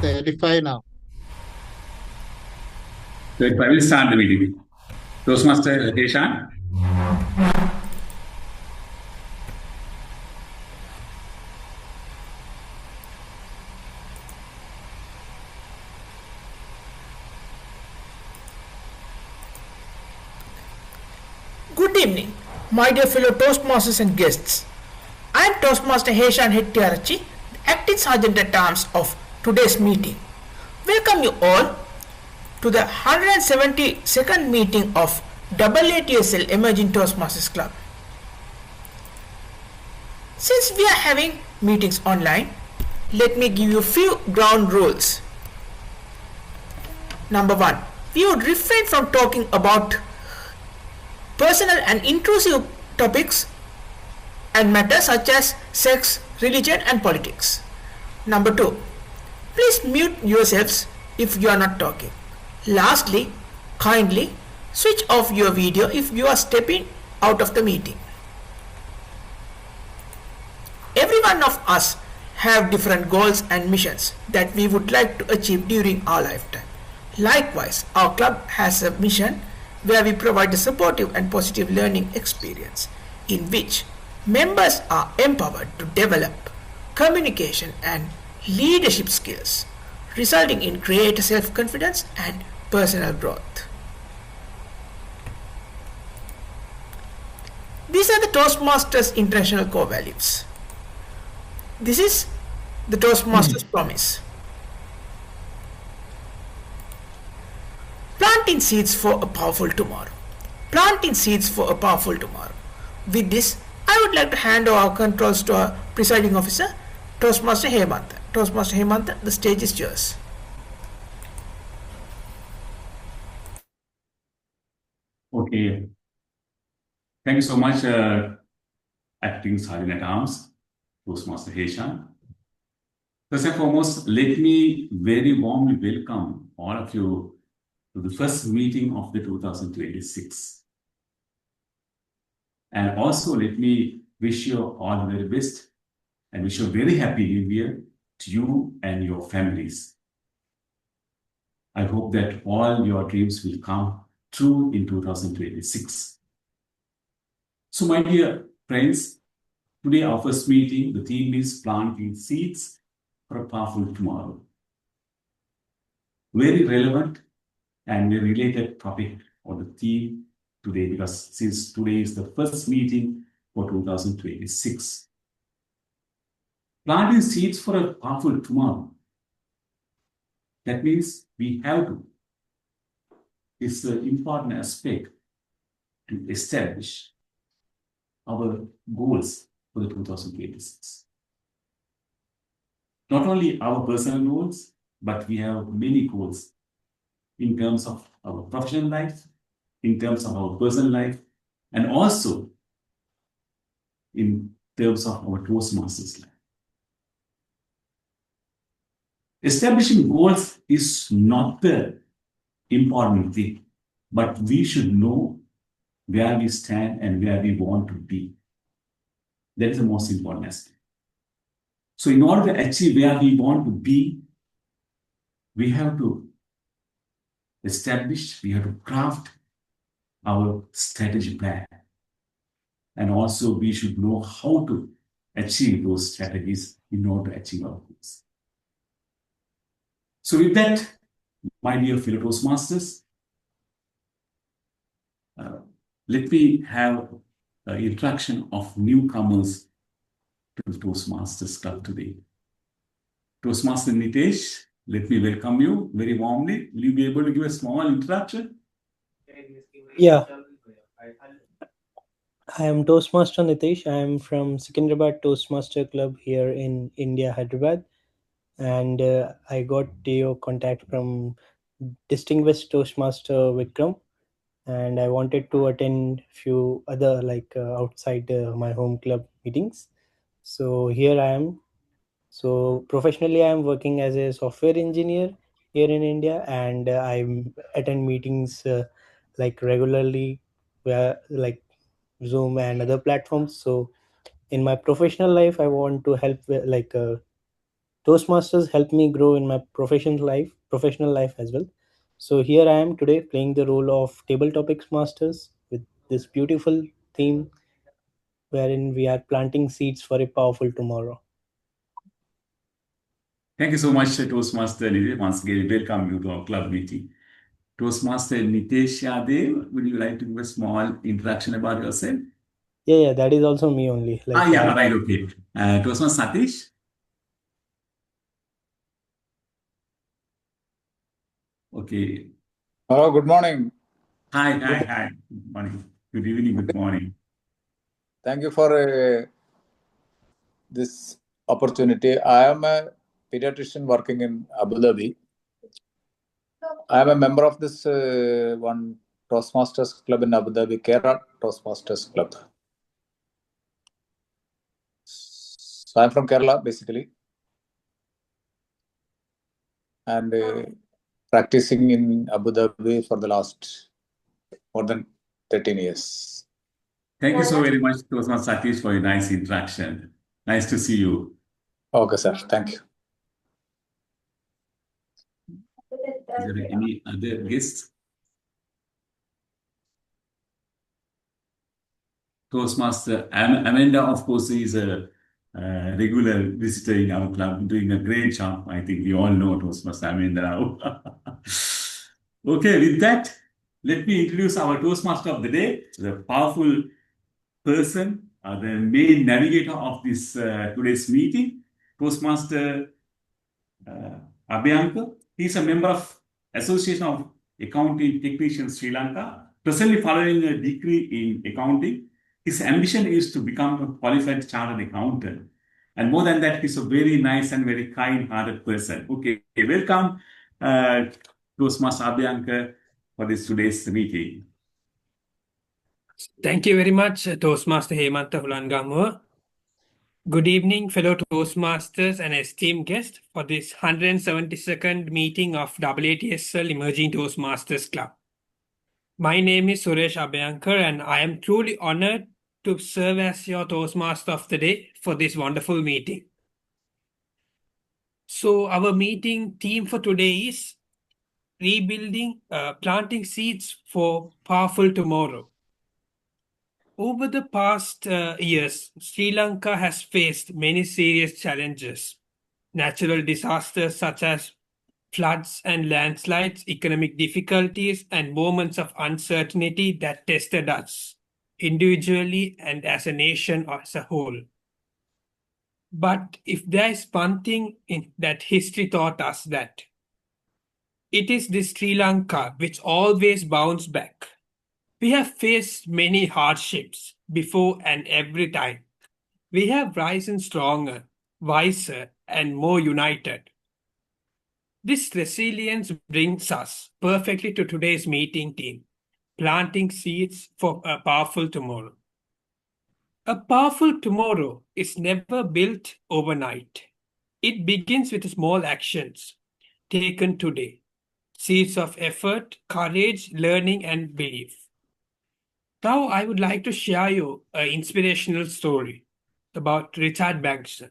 edify now. So I will start the meeting. Toastmaster Deshan. Good evening, my dear fellow Toastmasters and guests. I am Toastmaster Heshan Hettiarachi, the acting sergeant at arms of today's meeting. Welcome you all to the 172nd meeting of AATSL Emerging Toastmasters Club. Since we are having meetings online, let me give you a few ground rules. Number 1. We would refrain from talking about personal and intrusive topics and matters such as sex, religion and politics. Number 2. Please mute yourselves if you are not talking. Lastly, kindly switch off your video if you are stepping out of the meeting. Every one of us have different goals and missions that we would like to achieve during our lifetime. Likewise, our club has a mission where we provide a supportive and positive learning experience in which members are empowered to develop communication and leadership skills, resulting in greater self-confidence and personal growth. These are the Toastmasters international core values. This is the Toastmasters promise. Planting seeds for a powerful tomorrow. Planting seeds for a powerful tomorrow. With this, I would like to hand over our controls to our presiding officer, Toastmaster Hemanta. Toastmaster Hemanta, the stage is yours. Okay. Thank you so much, Acting Sergeant at Arms, Toastmaster Heshan. First and foremost, let me very warmly welcome all of you to the first meeting of the 2026. And also let me wish you all the very best and wish you a very happy new year to you and your families. I hope that all your dreams will come true in 2026. So my dear friends, today our first meeting, the theme is planting seeds for a powerful tomorrow. Very relevant and very related topic or the theme today, because since today is the first meeting for 2026. Planting seeds for a powerful tomorrow. That means we have to. It's an important aspect to establish our goals for the 2026. Not only our personal goals, but we have many goals in terms of our professional life, in terms of our personal life, and also in terms of our Toastmasters life. Establishing goals is not the important thing, but we should know where we stand and where we want to be. That is the most important aspect. So in order to achieve where we want to be, we have to establish, we have to craft our strategy plan. And also we should know how to achieve those strategies in order to achieve our goals. So with that, my dear fellow Toastmasters, let me have an introduction of newcomers to the Toastmasters Club today. Toastmaster Nitesh, let me welcome you very warmly. Will you be able to give a small introduction? Yeah. I am Toastmaster Nitesh. I am from Secunderabad Toastmaster Club here in India, Hyderabad. And I got your contact from distinguished Toastmaster Vikram. And I wanted to attend few other outside my home club meetings. So here I am. So professionally, I am working as a software engineer here in India, and I attend meetings regularly, where like Zoom and other platforms. So in my professional life, I want to help Toastmasters helped me grow in my professional life as well. So here I am today playing the role of Table Topics Masters with this beautiful theme wherein we are planting seeds for a powerful tomorrow. Thank you so much, Toastmaster Nitesh. Once again, welcome you to our club meeting. Toastmaster Nitesh Yadev, would you like to give a small introduction about yourself? Yeah, that is also me only. Like Yeah, right, okay. Toastmaster Satish? Okay. Hello, good morning. Hi. Good. Good morning. Good evening, good morning. Thank you for this opportunity. I am a pediatrician working in Abu Dhabi. I am a member of this one Toastmasters club in Abu Dhabi, Kerala Toastmasters club. So I'm from Kerala, basically, and practicing in Abu Dhabi for the last more than 13 years. Thank you so very much, Toastmaster Satish, for your nice introduction. Nice to see you. Okay, sir. Thank you. Is there any other guests? Toastmaster Amanda, of course, is a regular visitor in our club, doing a great job. I think we all know Toastmaster Amanda now. Okay, with that, let me introduce our Toastmaster of the day, the powerful person, the main navigator of this today's meeting, Toastmaster Abhyankar. He is a member of Association of Accounting Technicians Sri Lanka, presently following a degree in accounting. His ambition is to become a qualified chartered accountant. And more than that, he's a very nice and very kind-hearted person. Okay, welcome, Toastmaster Abhyankar, for this today's meeting. Thank you very much, Toastmaster Hemanta Hulangamur. Good evening, fellow Toastmasters and esteemed guests, for this 172nd meeting of AATSL Emerging Toastmasters Club. My name is Suresh Abhyankar, and I am truly honored to serve as your Toastmaster of the day for this wonderful meeting. So, our meeting theme for today is planting seeds for powerful tomorrow. Over the past years, Sri Lanka has faced many serious challenges. Natural disasters such as floods and landslides, economic difficulties, and moments of uncertainty that tested us individually and as a nation as a whole. But if there is one thing that history taught us, that it is this Sri Lanka which always bounced back. We have faced many hardships before, and every time we have risen stronger, wiser, and more united. This resilience brings us perfectly to today's meeting theme, planting seeds for a powerful tomorrow. A powerful tomorrow is never built overnight. It begins with small actions taken today, seeds of effort, courage, learning, and belief. Now, I would like to share you an inspirational story about Richard Branson.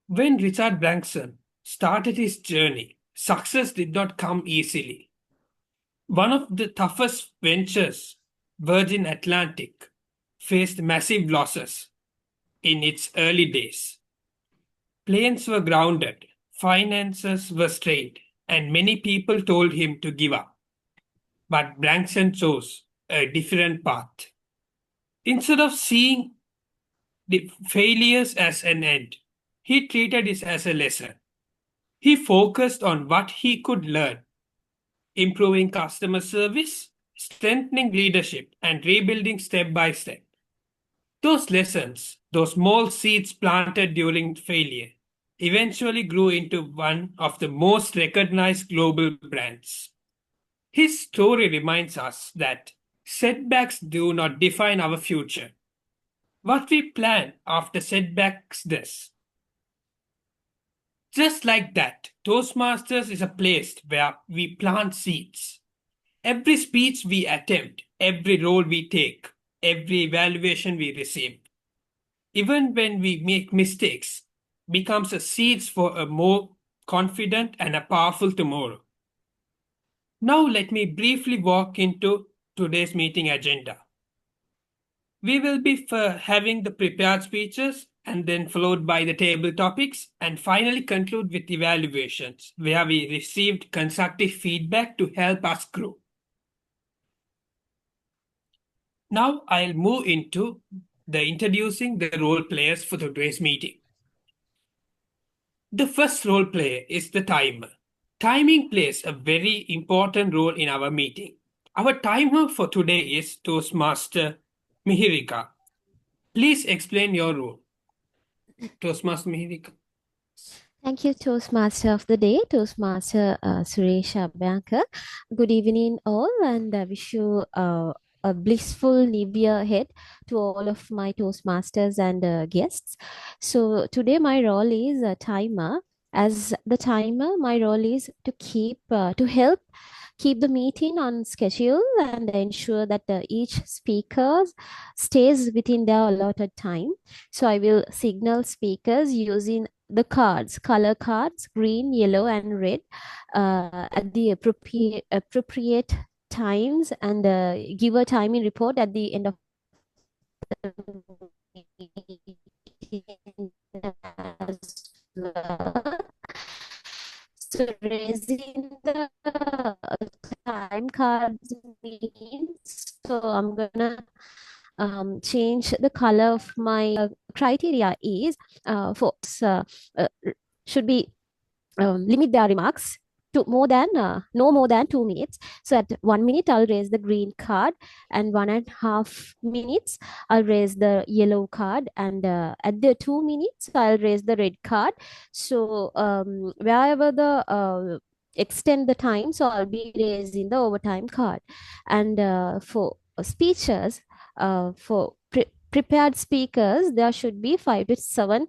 When Richard Branson started his journey, success did not come easily. One of the toughest ventures, Virgin Atlantic, faced massive losses in its early days. Planes were grounded, finances were strained, and many people told him to give up. But Branson chose a different path. Instead of seeing the failures as an end, he treated it as a lesson. He focused on what he could learn, improving customer service, strengthening leadership, and rebuilding step by step. Those lessons, those small seeds planted during failure, eventually grew into one of the most recognized global brands. His story reminds us that setbacks do not define our future. What we plan after setbacks does. Just like that, Toastmasters is a place where we plant seeds. Every speech we attempt, every role we take, every evaluation we receive. Even when we make mistakes, becomes a seeds for a more confident and a powerful tomorrow. Now let me briefly walk into today's meeting agenda. We will be having the prepared speeches and then followed by the table topics and finally conclude with evaluations where we received constructive feedback to help us grow. Now I'll move into the introducing the role players for today's meeting. The first role player is the timer. Timing plays a very important role in our meeting. Our timer for today is Toastmaster Mihirika. Please explain your role. Toastmaster Mihirika. Thank you, Toastmaster of the Day, Toastmaster Suresh Abhankar. Good evening, all, and I wish you a blissful new year ahead to all of my Toastmasters and guests. So, today my role is a timer. As the timer, my role is to help keep the meeting on schedule and ensure that each speaker stays within their allotted time. So I will signal speakers using the color cards, green, yellow, and red at the appropriate times, and give a timing report at the end of the meeting as well. So raising the time cards means, so I'm gonna change the color of my criteria is should be limit their remarks to no more than 2 minutes. So at 1 minute, I'll raise the green card, and 1.5 minutes, I'll raise the yellow card, and at the 2 minutes, I'll raise the red card. So wherever the extend the time, so I'll be raising the overtime card. And for speeches, for prepared speakers, there should be 5 to 7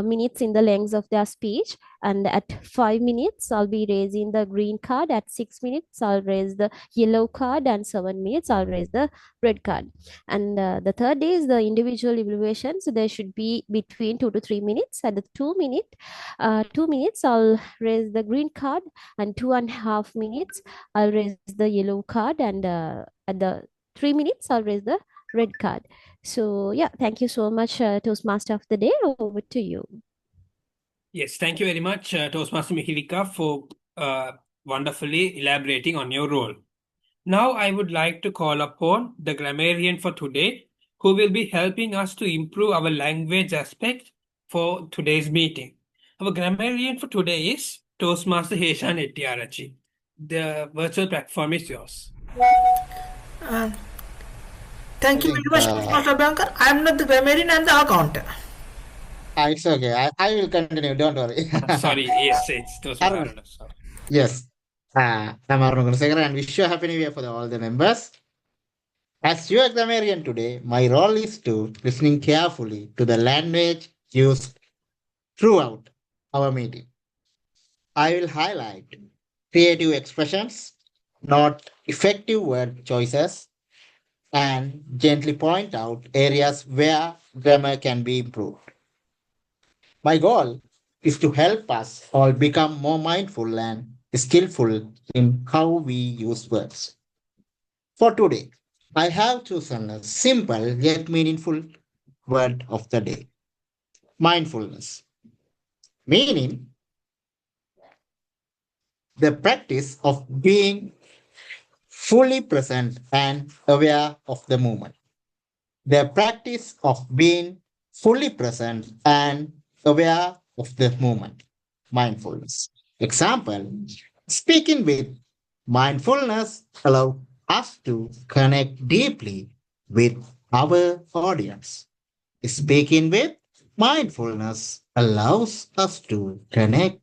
minutes in the length of their speech. And at 5 minutes, I'll be raising the green card. At 6 minutes, I'll raise the yellow card. And 7 minutes, I'll raise the red card. And the third is the individual evaluation. So there should be between 2 to 3 minutes. At the 2 minutes, I'll raise the green card. And 2.5 minutes, I'll raise the yellow card. And at the 3 minutes, I'll raise the red card. So yeah, thank you so much, Toastmaster of the Day. Over to you. Yes, thank you very much, Toastmaster Mihirika, for wonderfully elaborating on your role. Now I would like to call upon the grammarian for today, who will be helping us to improve our language aspect for today's meeting. Our grammarian for today is Toastmaster Heshan Etiarachi. The virtual platform is yours. Thank you very much, Toastmaster Abhankar. I am not the grammarian, I am the accountant. It's okay. I will continue. Don't worry. Sorry, yes, it's Toastmaster. Yes. I'm Arun Gunasekara and wish you a happy new year for all the members. As your grammarian today, my role is to listening carefully to the language used throughout our meeting. I will highlight creative expressions, not effective word choices, and gently point out areas where grammar can be improved. My goal is to help us all become more mindful and skillful in how we use words. For today, I have chosen a simple yet meaningful word of the day: mindfulness. Meaning, the practice of being fully present and aware of the moment. The practice of being fully present and aware of the moment. Mindfulness. Example, speaking with mindfulness allows us to connect deeply with our audience. Speaking with mindfulness allows us to connect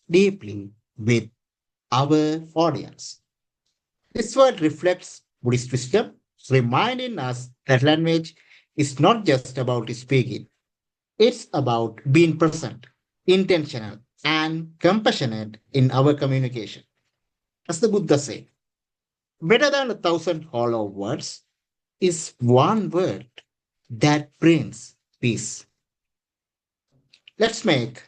deeply with our audience. This word reflects Buddhist wisdom, reminding us that language is not just about speaking. It's about being present, intentional, and compassionate in our communication. As the Buddha said, better than 1,000 hollow words is one word that brings peace. Let's make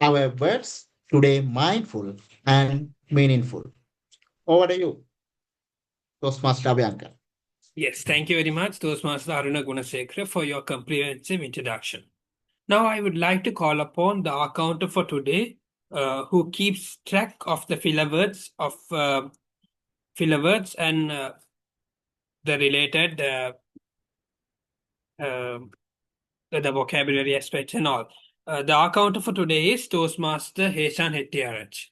our words today mindful and meaningful. Over to you, Toastmaster Abhyankar. Yes, thank you very much, Toastmaster Aruna Gunasekara, for your comprehensive introduction. Now, I would like to call upon the accountant for today, who keeps track of the filler words and the related the vocabulary aspects and all. The accountant for today is Toastmaster Heshan Hettiarach.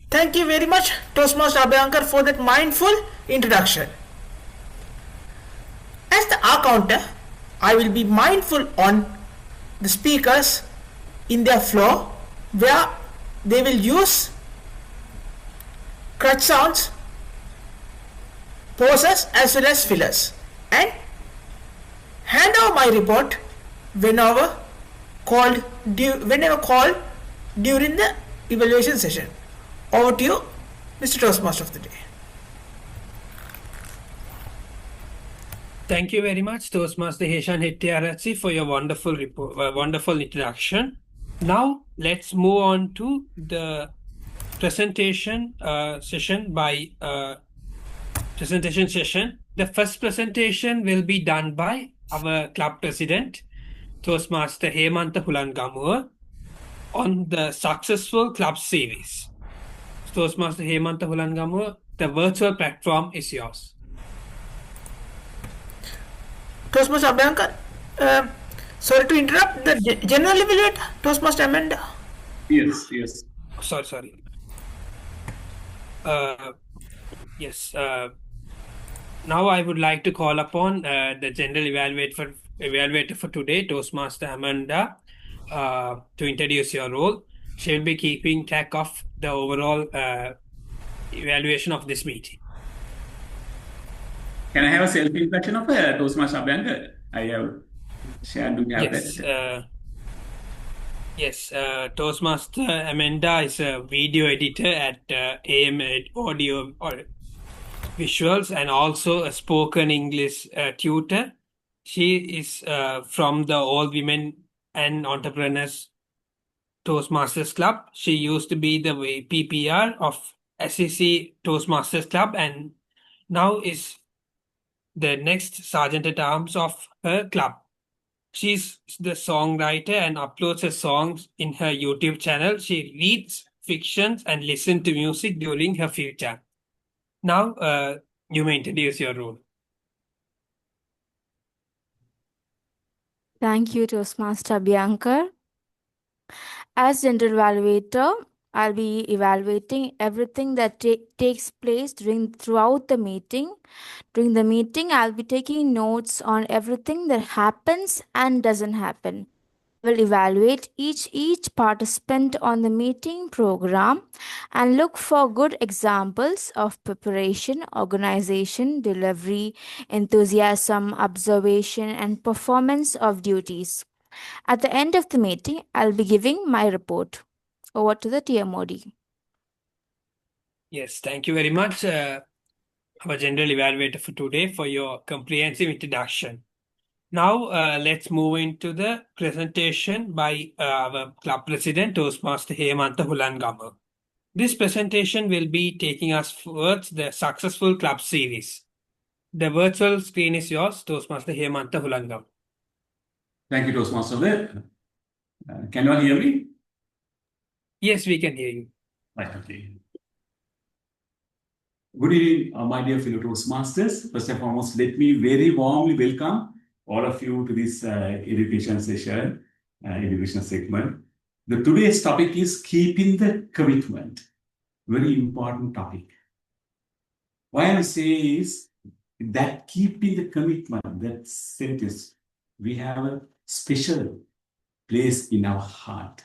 Thank you very much, Toastmaster Abhyankar, for that mindful introduction. As the accountant, I will be mindful on the speakers in their flow, where they will use crutch sounds, pauses as well as fillers, and hand over my report whenever called during the evaluation session. Over to you, Mr. Toastmaster of the day. Thank you very much, Toastmaster Heshan Hettiarach, for your wonderful introduction. Now, let's move on to the presentation session. The first presentation will be done by our club president, Toastmaster Hemantha Hulangamuwa, on the successful club series. Toastmaster Hemantha Hulangamuwa, the virtual platform is yours. Toastmaster Abhyankar, sorry to interrupt, the general evaluator, Toastmaster Amanda. Yes. Sorry. Yes. Now I would like to call upon the general evaluator for today, Toastmaster Amanda, to introduce your role. She will be keeping track of the overall evaluation of this meeting. Can I have a self-introduction of Toastmaster Abhyankar? I have shared. Do you have that? Yes, Toastmaster Amanda is a video editor at AM Audio or Visuals and also a spoken English tutor. She is from the All Women and Entrepreneurs Toastmasters Club. She used to be the PPR of SEC Toastmasters Club and now is the next Sergeant at Arms of her club. She's the songwriter and uploads her songs in her YouTube channel. She reads fictions and listens to music during her free time. Now, you may introduce your role. Thank you, Toastmaster Abhyankar. As general evaluator, I'll be evaluating everything that takes place throughout the meeting. During the meeting, I'll be taking notes on everything that happens and doesn't happen. I will evaluate each participant on the meeting program and look for good examples of preparation, organization, delivery, enthusiasm, observation, and performance of duties. At the end of the meeting, I'll be giving my report. Over to the TMOD. Yes, thank you very much, our general evaluator for today, for your comprehensive introduction. Now, let's move into the presentation by our club president, Toastmaster Hemantha Hulangamuwa. This presentation will be taking us towards the successful club series. The virtual screen is yours, Toastmaster Hemantha Hulangamuwa. Thank you, Toastmaster. Can you all hear me? Yes, we can hear you. Right, okay. Good evening, my dear fellow Toastmasters. First and foremost, let me very warmly welcome all of you to this education session, education segment. Today's topic is keeping the commitment. Very important topic. Why I say is that keeping the commitment, that sentence, we have a special place in our heart.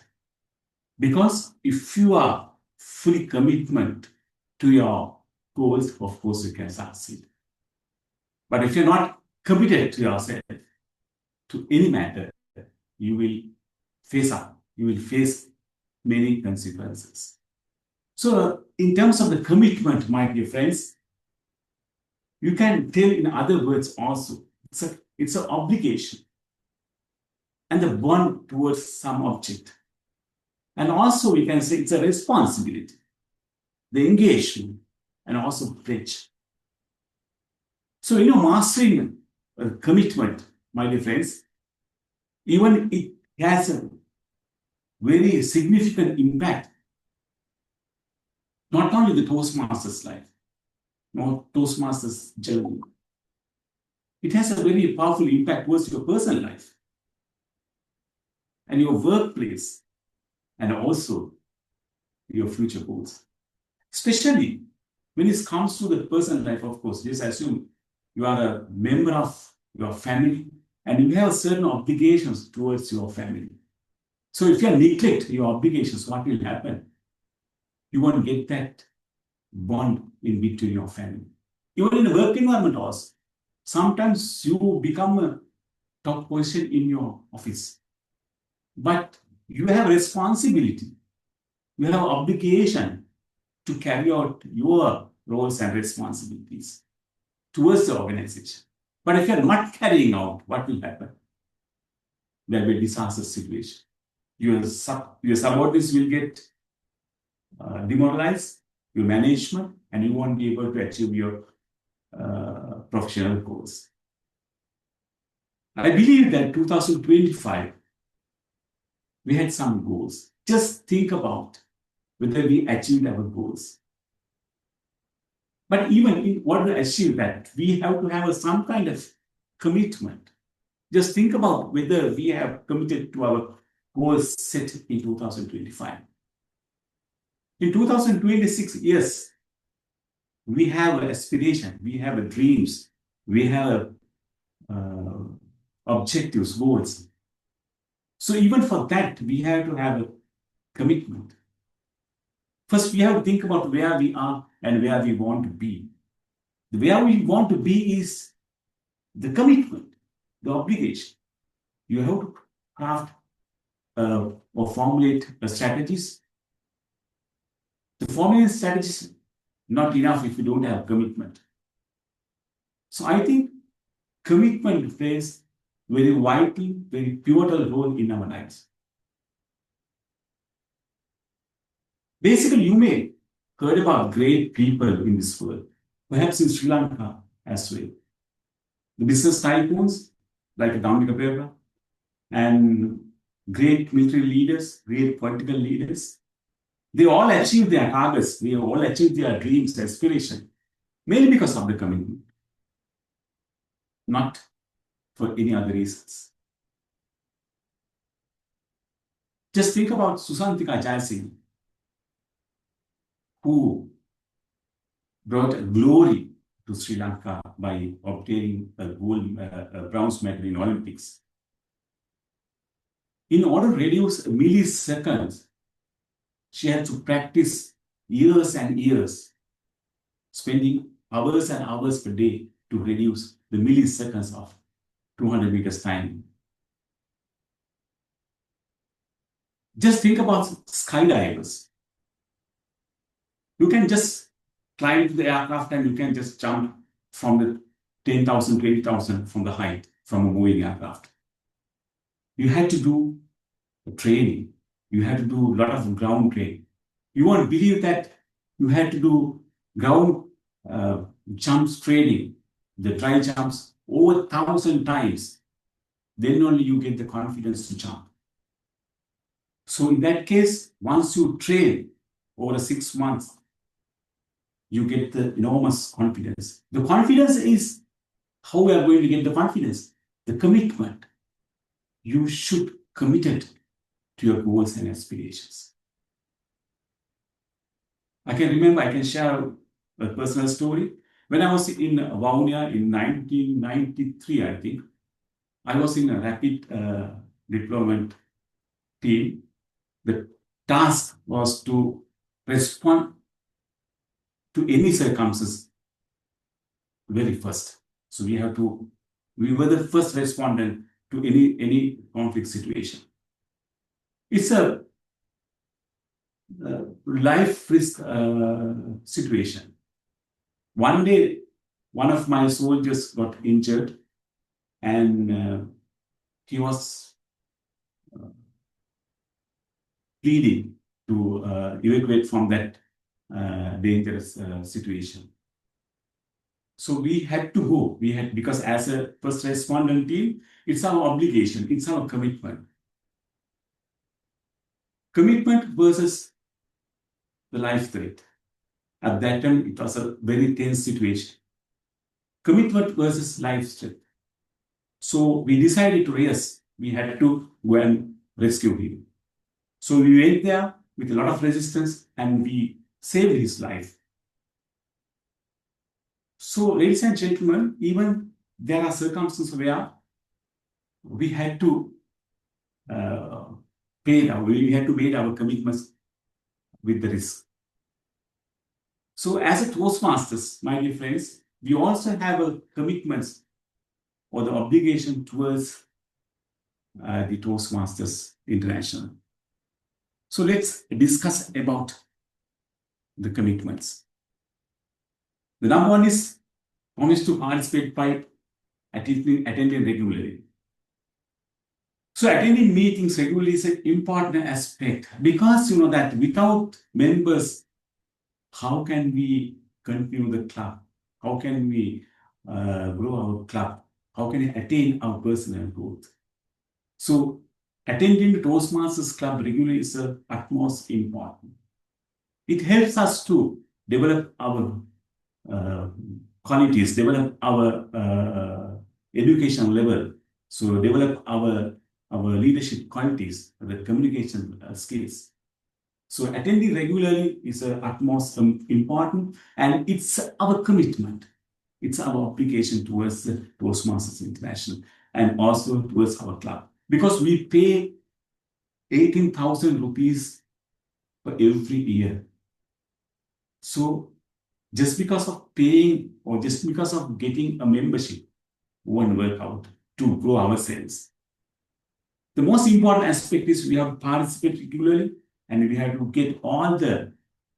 Because if you are fully commitment to your goals, of course you can succeed. But if you're not committed to yourself, to any matter, you will face many consequences. So in terms of the commitment, my dear friends, you can tell in other words also, It's an obligation and the bond towards some object. And also we can say it's a responsibility, the engagement, and also pledge. So, mastering a commitment, my dear friends, even it has a very significant impact, not only the Toastmasters life, not Toastmasters journey. It has a very powerful impact towards your personal life and your workplace and also your future goals. Especially when it comes to the personal life, of course, just assume you are a member of your family and you have certain obligations towards your family. So if you neglect your obligations, what will happen? You won't get that bond in between your family. Even in the work environment also, sometimes you become a top position in your office, but you have responsibility, you have obligation to carry out your roles and responsibilities towards the organization. But if you're not carrying out, what will happen? There will be a disaster situation. Your subordinates will get demoralized, your management, and you won't be able to achieve your professional goals. I believe that 2025, we had some goals. Just think about whether we achieved our goals. But even in order to achieve that, we have to have some kind of commitment. Just think about whether we have committed to our goals set in 2025. In 2026, yes, we have an aspiration, we have dreams, we have objectives, goals. So even for that, we have to have a commitment. First, we have to think about where we are and where we want to be. Where we want to be is the commitment, the obligation. You have to craft or formulate strategies. The formulate strategies not enough if you don't have commitment. So I think commitment plays very vital, very pivotal role in our lives. Basically, you may heard about great people in this world, perhaps in Sri Lanka as well. The business tycoons like Dominic Pereira and great military leaders, great political leaders, they all achieved their targets, they all achieved their dreams, aspiration, mainly because of the commitment, not for any other reasons. Just think about Susantika Jayasinghe, who brought glory to Sri Lanka by obtaining a bronze medal in Olympics. In order to reduce milliseconds, she had to practice years and years, spending hours and hours per day to reduce the milliseconds of 200 meters time. Just think about skydivers. You can just climb to the aircraft and you can just jump from the 10,000, 20,000 from the height from a moving aircraft. You had to do training. You had to do a lot of ground training. You won't believe that you had to do ground jumps training, the dry jumps, over 1,000 times. Then only you get the confidence to jump. So in that case, once you train over 6 months, you get the enormous confidence. The confidence is how we are going to get the confidence, the commitment. You should commit it to your goals and aspirations. I can share a personal story. When I was in Vaunia in 1993, I think, I was in a rapid deployment team. The task was to respond to any circumstances very first. So we were the first respondent to any conflict situation. It's a life risk situation. One day, one of my soldiers got injured and he was pleading to evacuate from that dangerous situation. So we had to go. Because as a first responder team, it's our obligation, it's our commitment. Commitment versus the life threat. At that time, it was a very tense situation. Commitment versus life threat. So we decided to we had to go and rescue him. So we went there with a lot of resistance and we saved his life. So, ladies and gentlemen, even there are circumstances where we had to pay our commitments with the risk. So, as a Toastmasters, my dear friends, we also have a commitments or the obligation towards the Toastmasters International. So, let's discuss about the commitments. The number one is promise to participate by attending regularly. So attending meetings regularly is an important aspect because you know that without members, how can we continue the club? How can we grow our club? How can we attain our personal growth? So attending the Toastmasters Club regularly is utmost important. It helps us to develop our qualities, develop our education level, so develop our leadership qualities, the communication skills. So attending regularly is utmost important, and it's our commitment. It's our obligation towards the Toastmasters International and also towards our club, because we pay 18,000 rupees for every year. So just because of paying or just because of getting a membership won't work out to grow ourselves. The most important aspect is we have to participate regularly and we have to get all the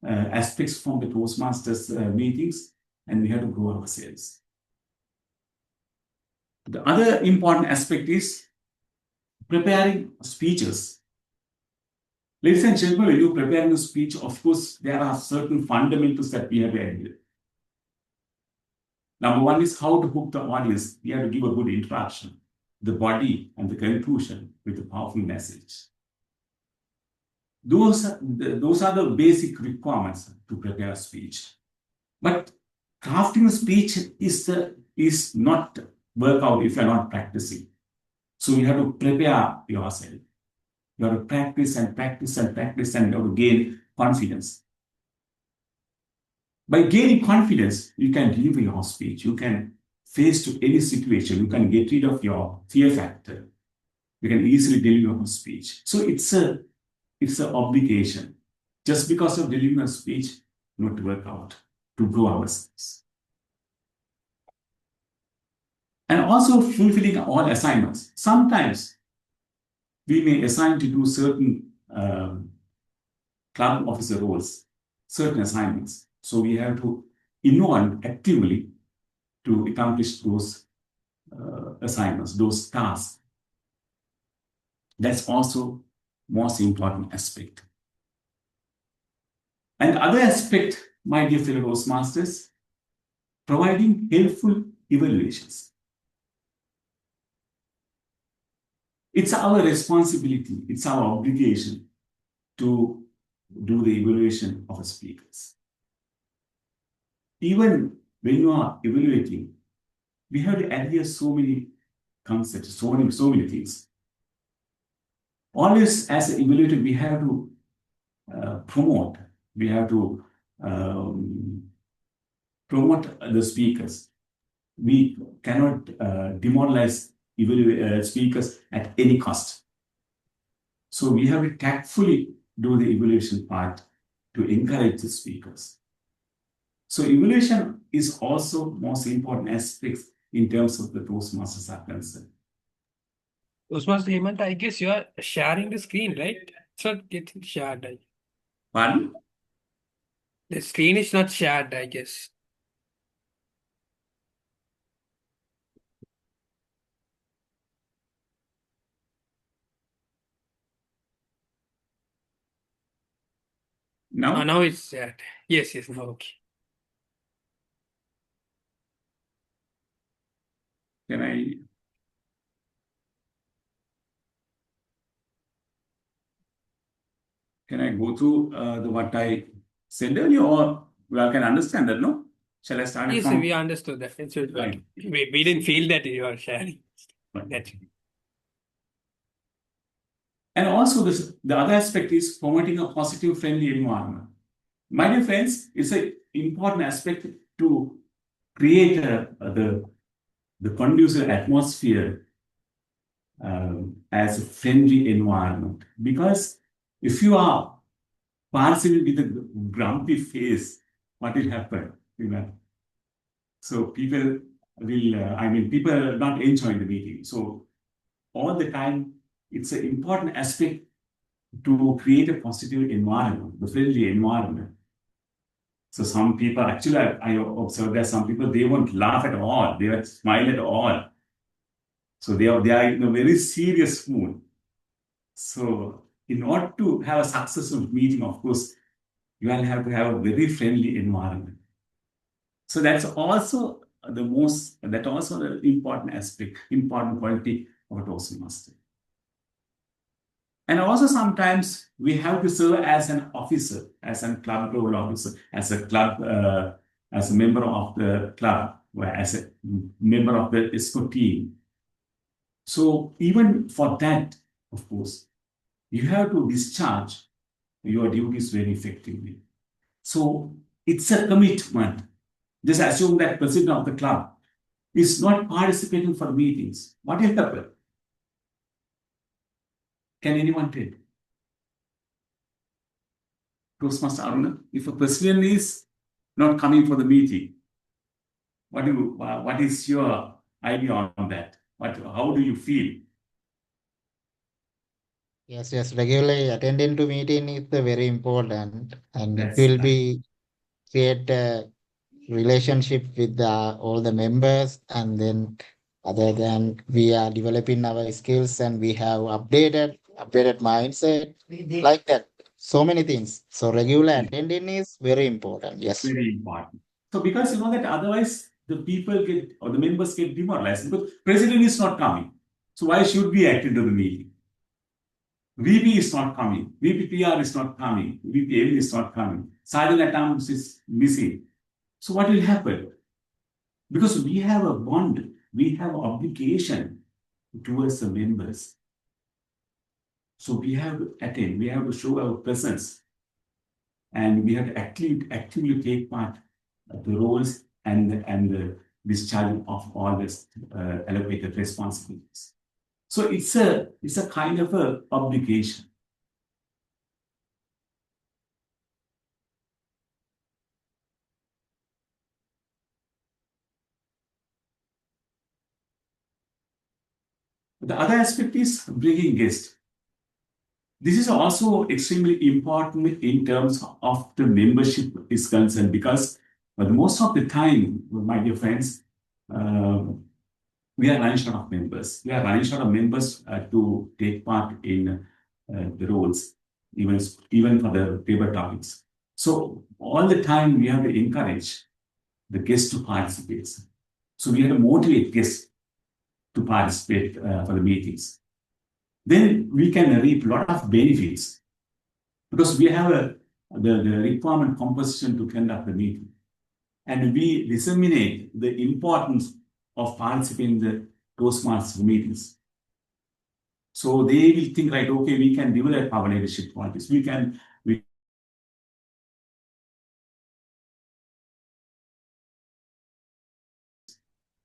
aspects from the Toastmasters meetings, and we have to grow ourselves. The other important aspect is preparing speeches. Ladies and gentlemen, when you're preparing a speech, of course, there are certain fundamentals that we have to adhere. Number one is how to hook the audience. We have to give a good introduction, the body, and the conclusion with a powerful message. Those are the basic requirements to prepare a speech. But crafting a speech is not work out if you're not practicing. So you have to prepare yourself. You have to practice and practice and practice, and you have to gain confidence. By gaining confidence, you can deliver your speech. You can face to any situation. You can get rid of your fear factor. You can easily deliver your speech. So it's an obligation. Just because of delivering a speech, not to work out, to grow ourselves. And also fulfilling all assignments. Sometimes we may assign to do certain club officer roles, certain assignments. So we have to involve actively to accomplish those assignments, those tasks. That's also most important aspect. And other aspect, my dear fellow Toastmasters, providing helpful evaluations. It's our responsibility, it's our obligation to do the evaluation of the speakers. Even when you are evaluating, we have to adhere so many concepts, so many things. Always, as an evaluator, we have to promote. We have to promote the speakers. We cannot demoralize speakers at any cost. So we have to tactfully do the evaluation part to encourage the speakers. So evaluation is also most important aspect in terms of the Toastmasters are concerned. Toastmaster Hemant, I guess you are sharing the screen, right? It's not getting shared. Pardon? The screen is not shared, I guess. Now? Now it's that. Yes, now okay. Can I? Can I go through what I said earlier, or I can understand that, no? Shall I start it Yes, from? we understood that. Right. We didn't feel that you are sharing. Right. That. And also, the other aspect is promoting a positive, friendly environment. My dear friends, it's an important aspect to create the conducive atmosphere as a friendly environment. Because if you are participating with a grumpy face, what will happen? You know? So people will, people are not enjoying the meeting. So all the time, it's an important aspect to create a positive environment, the friendly environment. So some people, actually, I observed that some people, they won't laugh at all. They won't smile at all. So they are in a very serious mood. So in order to have a successful meeting, of course, you will have to have a very friendly environment. So that's also the important aspect, important quality of a Toastmaster. And also sometimes we have to serve as an officer, as a club role officer, as a club, as a member of the club, or as a member of the ESCO team. So even for that, of course, you have to discharge your duties very effectively. So it's a commitment. Just assume that president of the club is not participating for meetings. What will happen? Can anyone tell? Toastmaster Aruna, if a president is not coming for the meeting, what is your idea on that? How do you feel? Yes, regularly attending to meeting is very important, and it That's will right. be create a relationship with all the members, and then other than we are developing our skills and we have updated mindset like that. So many things. So regular attending is very important. Yes. Very important. So because you know that otherwise the people get or the members get demoralized because president is not coming. So why should we attend to the meeting? VP is not coming. VPPR is not coming. VPM is not coming. Silent attempts is missing. So what will happen? Because we have a bond, we have obligation towards the members. So we have to attend, we have to show our presence, and we have to actively take part of the roles and the discharge of all this allocated responsibilities. So it's a kind of a obligation. The other aspect is bringing guests. This is also extremely important in terms of the membership is concerned because most of the time, my dear friends, we are running short of members. We are running short of members to take part in the roles, even for the paper topics. So all the time we have to encourage the guests to participate. So we have to motivate guests to participate for the meetings. Then we can reap a lot of benefits because we have the requirement composition to conduct the meeting. And we disseminate the importance of participating in the Toastmasters meetings. So they will think, right, okay, we can develop our leadership qualities.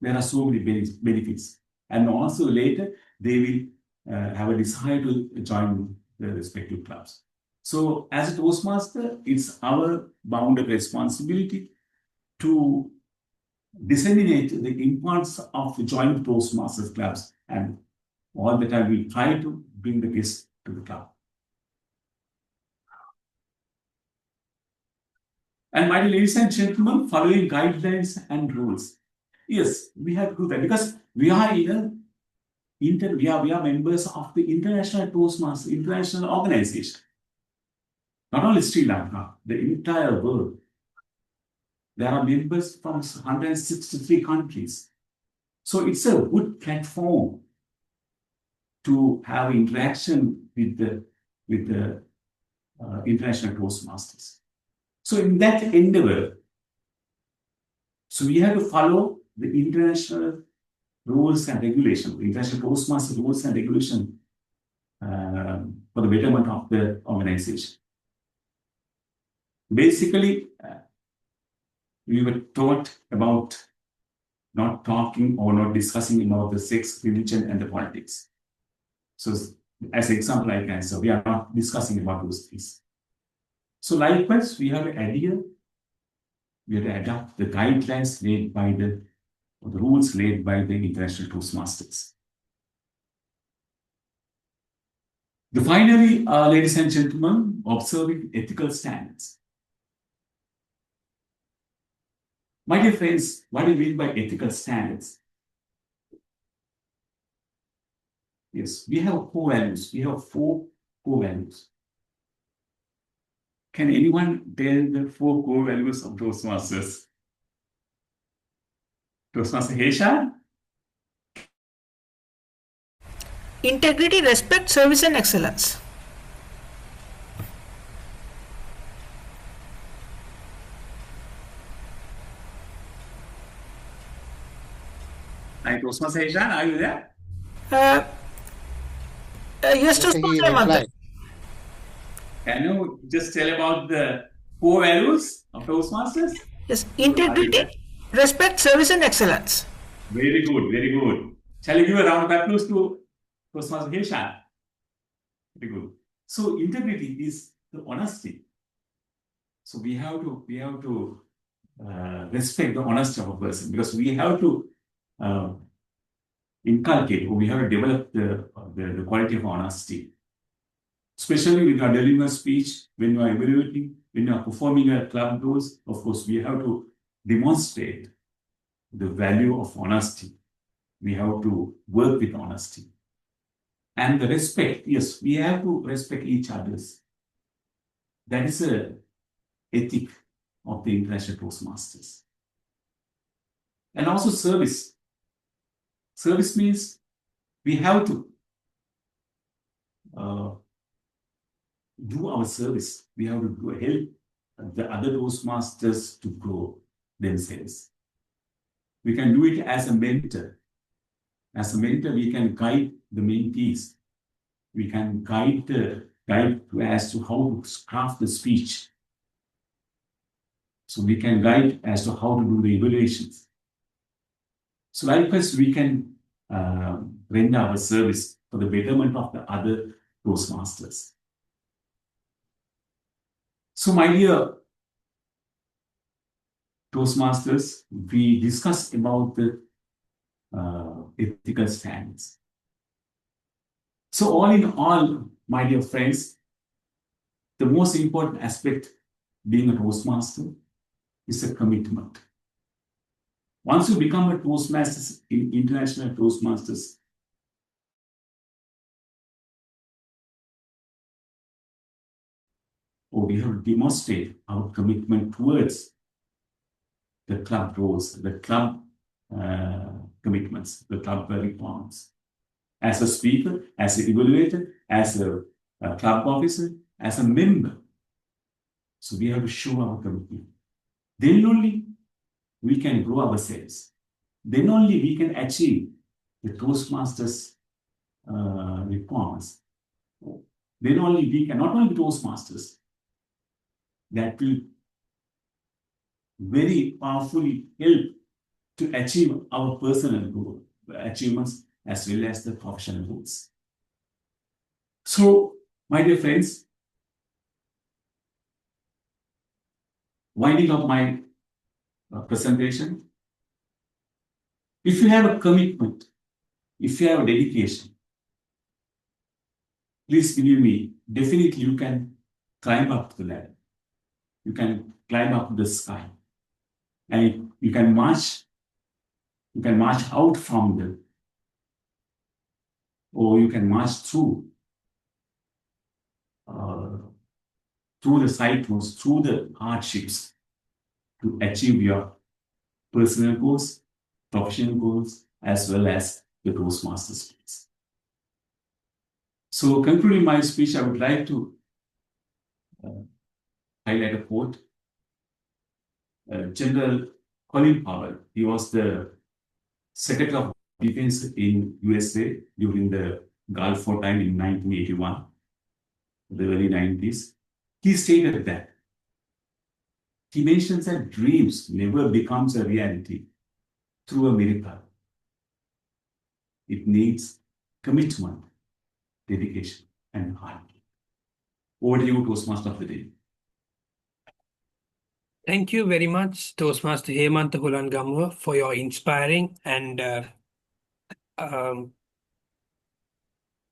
There are so many benefits. And also later, they will have a desire to join the respective clubs. So as a Toastmaster, it's our bounded responsibility to disseminate the importance of joining Toastmasters clubs, and all the time we try to bring the guests to the club. And my ladies and gentlemen, following guidelines and rules. Yes, we have to do that because we are we are members of the International Toastmasters International Organization. not only Sri Lanka, the entire world. There are members from 163 countries. So it's a good platform to have interaction with the international Toastmasters. So in that endeavor, so we have to follow the international rules and regulations, international Toastmasters rules and regulations for the betterment of the organization. Basically, we were taught about not talking or not discussing about the sex, religion, and the politics. So as an example, I can say we are not discussing about those things. So likewise, we have to adhere, we have to adapt the guidelines laid by the rules laid by the international Toastmasters. Finally, ladies and gentlemen, observing ethical standards. My dear friends, what do you mean by ethical standards? Yes, we have core values. We have 4 core values. Can anyone tell the 4 core values of Toastmasters? Toastmaster Heshan? Integrity, respect, service, and excellence. Hi, Toastmaster Heshan, are you there? Yes, Yes, he Toastmaster Hemant. replied. Can you just tell about the 4 values of Toastmasters? Yes, integrity, respect, service, and excellence. Very good, very good. Shall I give a round of applause to Toastmaster Heshan? Very good. So integrity is the honesty. So we have to respect the honesty of a person, because we have to inculcate, or we have to develop the quality of honesty. Especially when you are delivering a speech, when you are evaluating, when you are performing a club rules, of course, we have to demonstrate the value of honesty. We have to work with honesty. And the respect, yes, we have to respect each other's. That is a ethic of the international Toastmasters. And also service. Service means we have to do our service. We have to help the other Toastmasters to grow themselves. We can do it as a mentor. As a mentor, we can guide the mentees. We can guide as to how to craft the speech. So we can guide as to how to do the evaluations. So likewise, we can render our service for the betterment of the other Toastmasters. So my dear Toastmasters, we discussed about the ethical standards. So all in all, my dear friends, the most important aspect being a Toastmaster is a commitment. Once you become a Toastmasters, international Toastmasters, we have to demonstrate our commitment towards the club rules, the club commitments, the club reforms. As a speaker, as an evaluator, as a club officer, as a member. So we have to show our commitment. Then only we can grow ourselves. Then only we can achieve the Toastmasters reforms. Then only we can, not only the Toastmasters, that will very powerfully help to achieve our personal achievements as well as the professional goals. So, my dear friends, winding up my presentation, if you have a commitment, if you have a dedication, please believe me, definitely you can climb up the ladder. You can climb up the sky. And you can march out from the, or you can march through through the cycles, through the hardships to achieve your personal goals, professional goals, as well as the Toastmasters goals. So concluding my speech, I would like to highlight a quote. General Colin Powell, he was the Secretary of Defense in USA during the Gulf War time in 1981, the early 90s. He stated that he mentions that dreams never becomes a reality through a miracle. It needs commitment, dedication, and hard work. Over to you, Toastmaster of the Day. Thank you very much, Toastmaster Hemanta Hulangamwa, for your inspiring and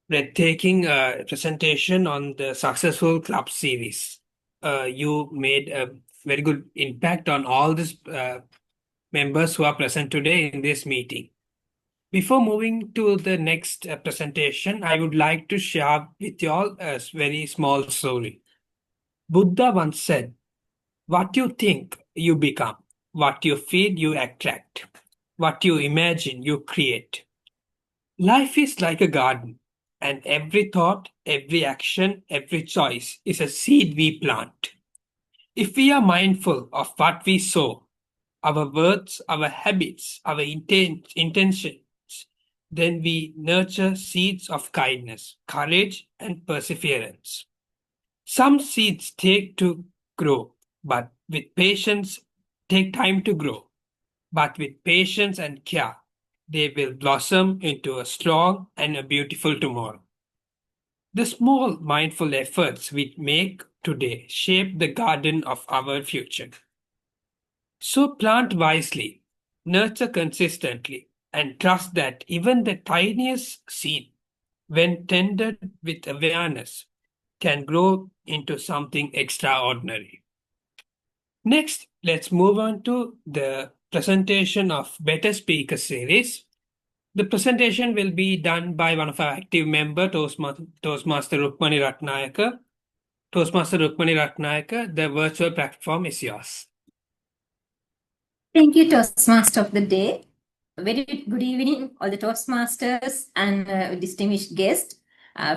breathtaking presentation on the successful club series. You made a very good impact on all these members who are present today in this meeting. Before moving to the next presentation, I would like to share with you all a very small story. Buddha once said, "What you think, you become. What you feed, you attract. What you imagine, you create." Life is like a garden, and every thought, every action, every choice is a seed we plant. If we are mindful of what we sow, our words, our habits, our intentions, then we nurture seeds of kindness, courage, and perseverance. Some seeds take time to grow, but with patience and care, they will blossom into a strong and a beautiful tomorrow. The small mindful efforts we make today shape the garden of our future. So plant wisely, nurture consistently, and trust that even the tiniest seed, when tended with awareness, can grow into something extraordinary. Next, let's move on to the presentation of Better Speaker series. The presentation will be done by one of our active members, Toastmaster Rukmani Ratnayaka. Toastmaster Rukmani Ratnayaka, the virtual platform is yours. Thank you, Toastmaster of the Day. Very good evening, all the Toastmasters and distinguished guests.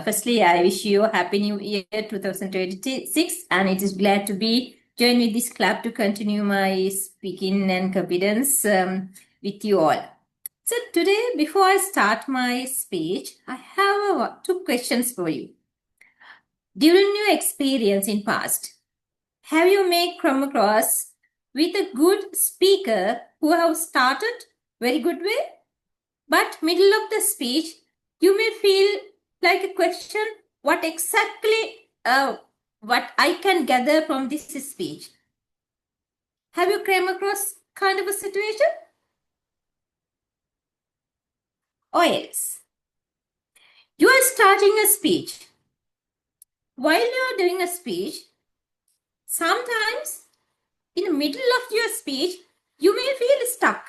Firstly, I wish you a Happy New Year 2026, and it is glad to be joined with this club to continue my speaking and confidence with you all. So today, before I start my speech, I have two questions for you. During your experience in past, have you come across with a good speaker who have started very good way, but middle of the speech you may feel like a question, what exactly what I can gather from this speech? Have you come across kind of a situation? Oh yes. You are starting a speech. While you are doing a speech, sometimes in the middle of your speech, you may feel stuck.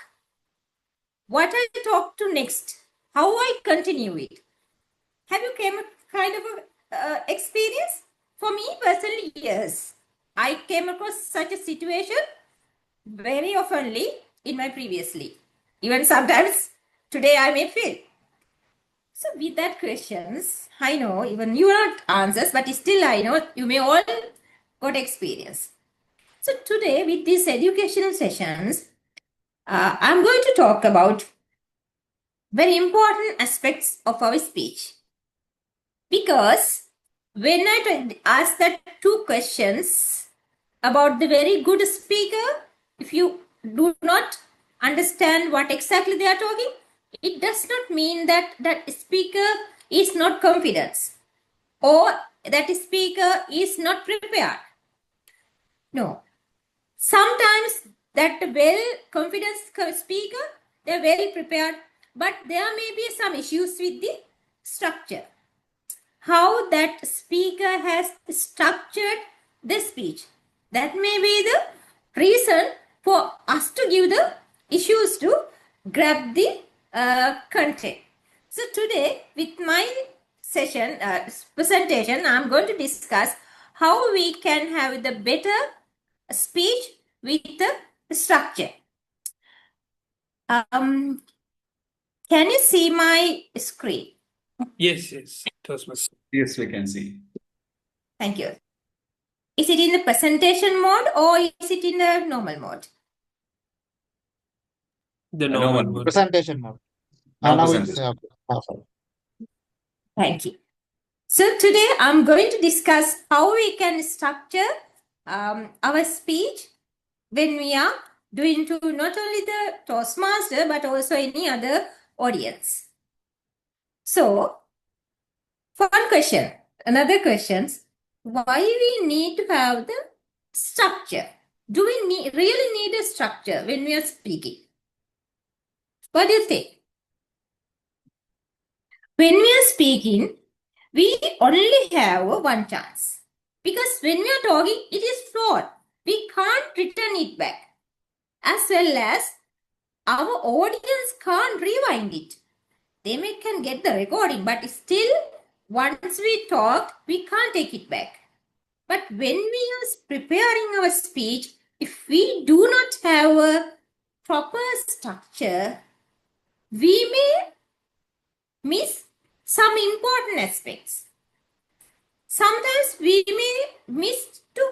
What I talk to next? How I continue it? Have you came kind of a experience? For me personally, yes. I came across such a situation very oftenly in my previously. Even sometimes today I may feel. So with that questions, I know even you are not answers, but still I know you may all got experience. So today with these educational sessions, I'm going to talk about very important aspects of our speech. Because when I ask that two questions about the very good speaker, if you do not understand what exactly they are talking, it does not mean that that speaker is not confident or that speaker is not prepared. No. Sometimes that well-confident speaker, they are well prepared, but there may be some issues with the structure. How that speaker has structured the speech. That may be the reason for us to give the issues to grab the content. So today with my session presentation, I'm going to discuss how we can have the better speech with the structure. Can you see my screen? Yes, Toastmaster. Yes, we can see. Thank you. Is it in the presentation mode or is it in the normal mode? The No normal one. mode. Presentation mode. Now Now it's presentation. perfect. Thank you. So today I'm going to discuss how we can structure our speech when we are doing to not only the Toastmaster but also any other audience. So, one question, another questions, why we need to have the structure? Do we really need a structure when we are speaking? What do you think? When we are speaking, we only have one chance. Because when we are talking, it is flawed. We can't return it back. As well as our audience can't rewind it. They can get the recording, but still, once we talk, we can't take it back. But when we are preparing our speech, if we do not have a proper structure, we may miss some important aspects. Sometimes we may miss to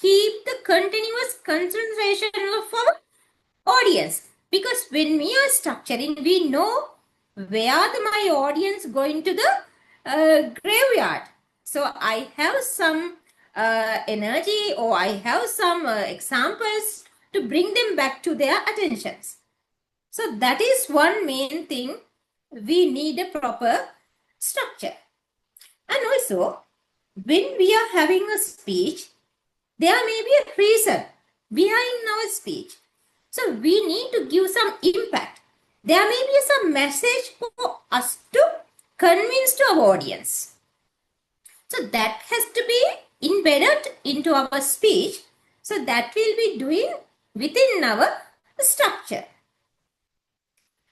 keep the continuous concentration of our audience, because when we are structuring, we know where my audience going to the graveyard. So I have some energy, or I have some examples to bring them back to their attentions. So that is one main thing. We need a proper structure. And also, when we are having a speech, there may be a reason behind our speech. So we need to give some impact. There may be some message for us to convince to our audience. So that has to be embedded into our speech. So that will be doing within our structure.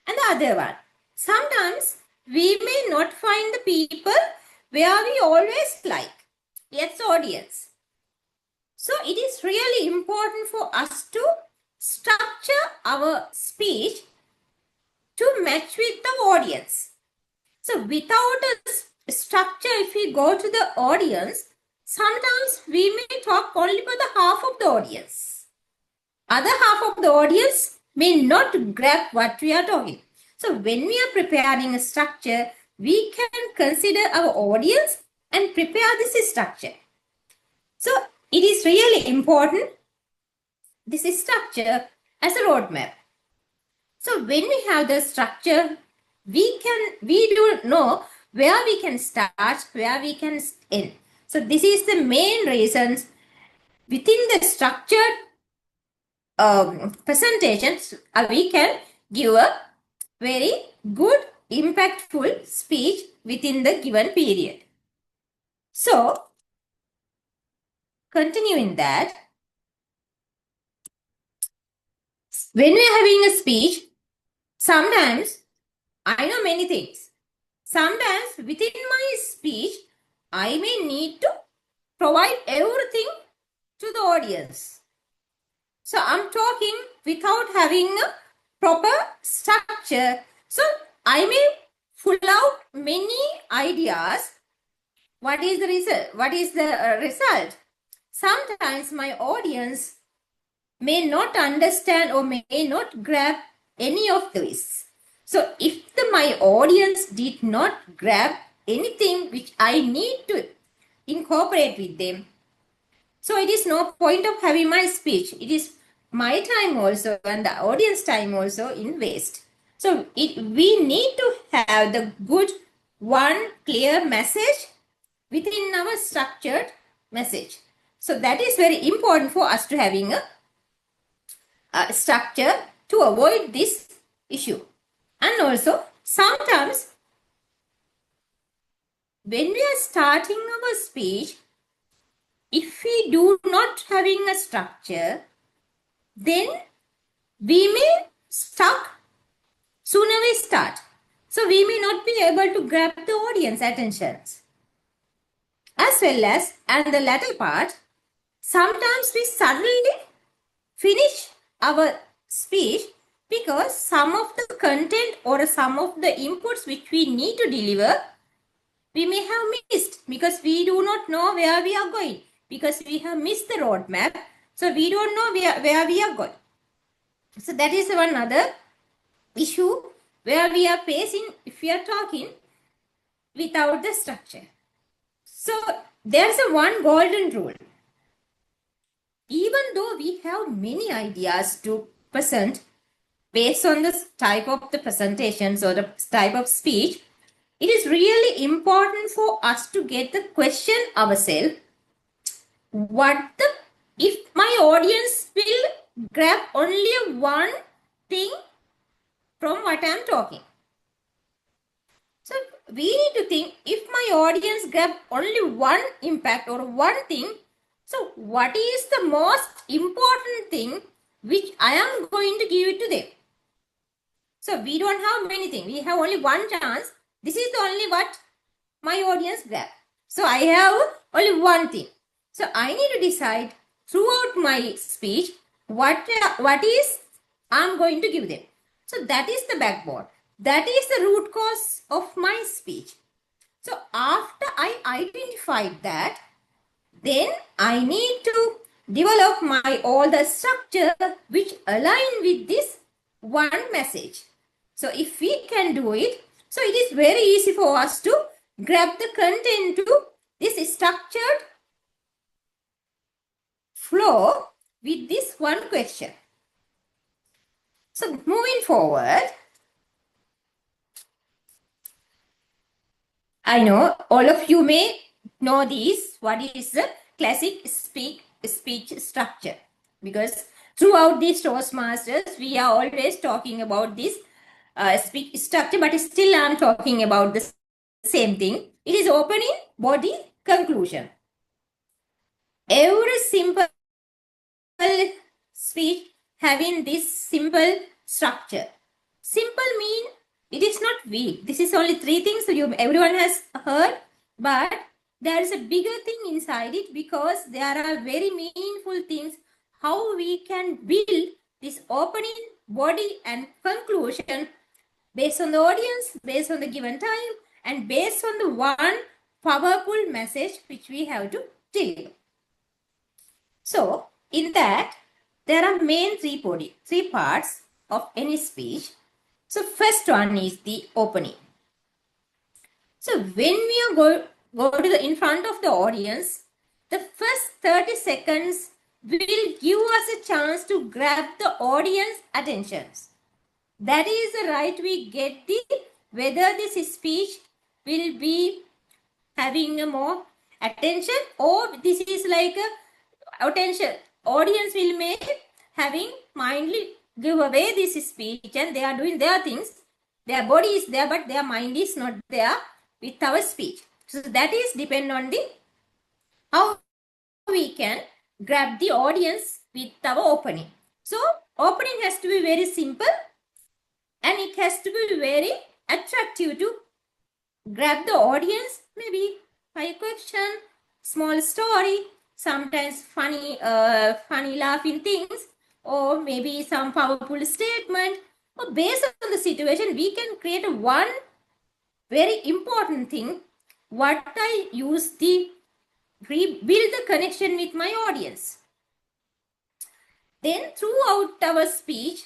And the other one, sometimes we may not find the people where we always like. Yes, audience. So it is really important for us to structure our speech to match with the audience. So without a structure, if we go to the audience, sometimes we may talk only for the half of the audience. Other half of the audience may not grab what we are talking. So when we are preparing a structure, we can consider our audience and prepare this structure. So it is really important, this structure as a roadmap. So when we have the structure, we do know where we can start, where we can end. So this is the main reasons within the structured presentations, we can give a very good, impactful speech within the given period. So, continuing that, when we are having a speech, sometimes I know many things. Sometimes within my speech, I may need to provide everything to the audience. So I'm talking without having a proper structure. So I may pull out many ideas. What is the result? What is the result? Sometimes my audience may not understand or may not grab any of this. So if my audience did not grab anything which I need to incorporate with them, so it is no point of having my speech. It is my time also and the audience time also in waste. So we need to have the good one clear message within our structured message. So that is very important for us to having a structure to avoid this issue. And also sometimes when we are starting our speech, if we do not having a structure, then we may stuck sooner we start. So we may not be able to grab the audience attention. as well as, and the latter part, sometimes we suddenly finish our speech because some of the content or some of the inputs which we need to deliver, we may have missed because we do not know where we are going, because we have missed the roadmap. So we don't know where we are going. So that is one other issue where we are facing if we are talking without the structure. So there's a one golden rule. Even though we have many ideas to present based on the type of the presentations or the type of speech, it is really important for us to get the question ourselves, if my audience will grab only one thing from what I'm talking. So we need to think, if my audience grab only one impact or one thing, so what is the most important thing which I am going to give it to them? So we don't have many things. We have only one chance. This is the only what my audience grab. So I have only one thing. So I need to decide throughout my speech what is I'm going to give them. So that is the backbone. That is the root cause of my speech. So after I identified that, then I need to develop all the structure which align with this one message. So if we can do it, so it is very easy for us to grab the content to this structured flow with this one question. So moving forward, I know all of you may know this, what is the classic speech structure, because throughout these Toastmasters, we are always talking about this speech structure, but still I'm talking about the same thing. It is opening, body, conclusion. Every simple speech having this simple structure. Simple mean it is not weak. This is only three things everyone has heard, but there is a bigger thing inside it, because there are very meaningful things how we can build this opening, body and conclusion based on the audience, based on the given time, and based on the one powerful message which we have to deliver. So in that, there are main three parts of any speech. So first one is the opening. So when we are go to in front of the audience, the first 30 seconds will give us a chance to grab the audience attention. That is the right we get whether this speech will be having a more attention, or this is like a attention. Audience will make having mindly give away this speech and they are doing their things. Their body is there, but their mind is not there with our speech. So that is depend on how we can grab the audience with our opening. So opening has to be very simple and it has to be very attractive to grab the audience. Maybe by a question, small story, sometimes funny laughing things, or maybe some powerful statement. Or based on the situation, we can create one very important thing. What I use build the connection with my audience. Then throughout our speech,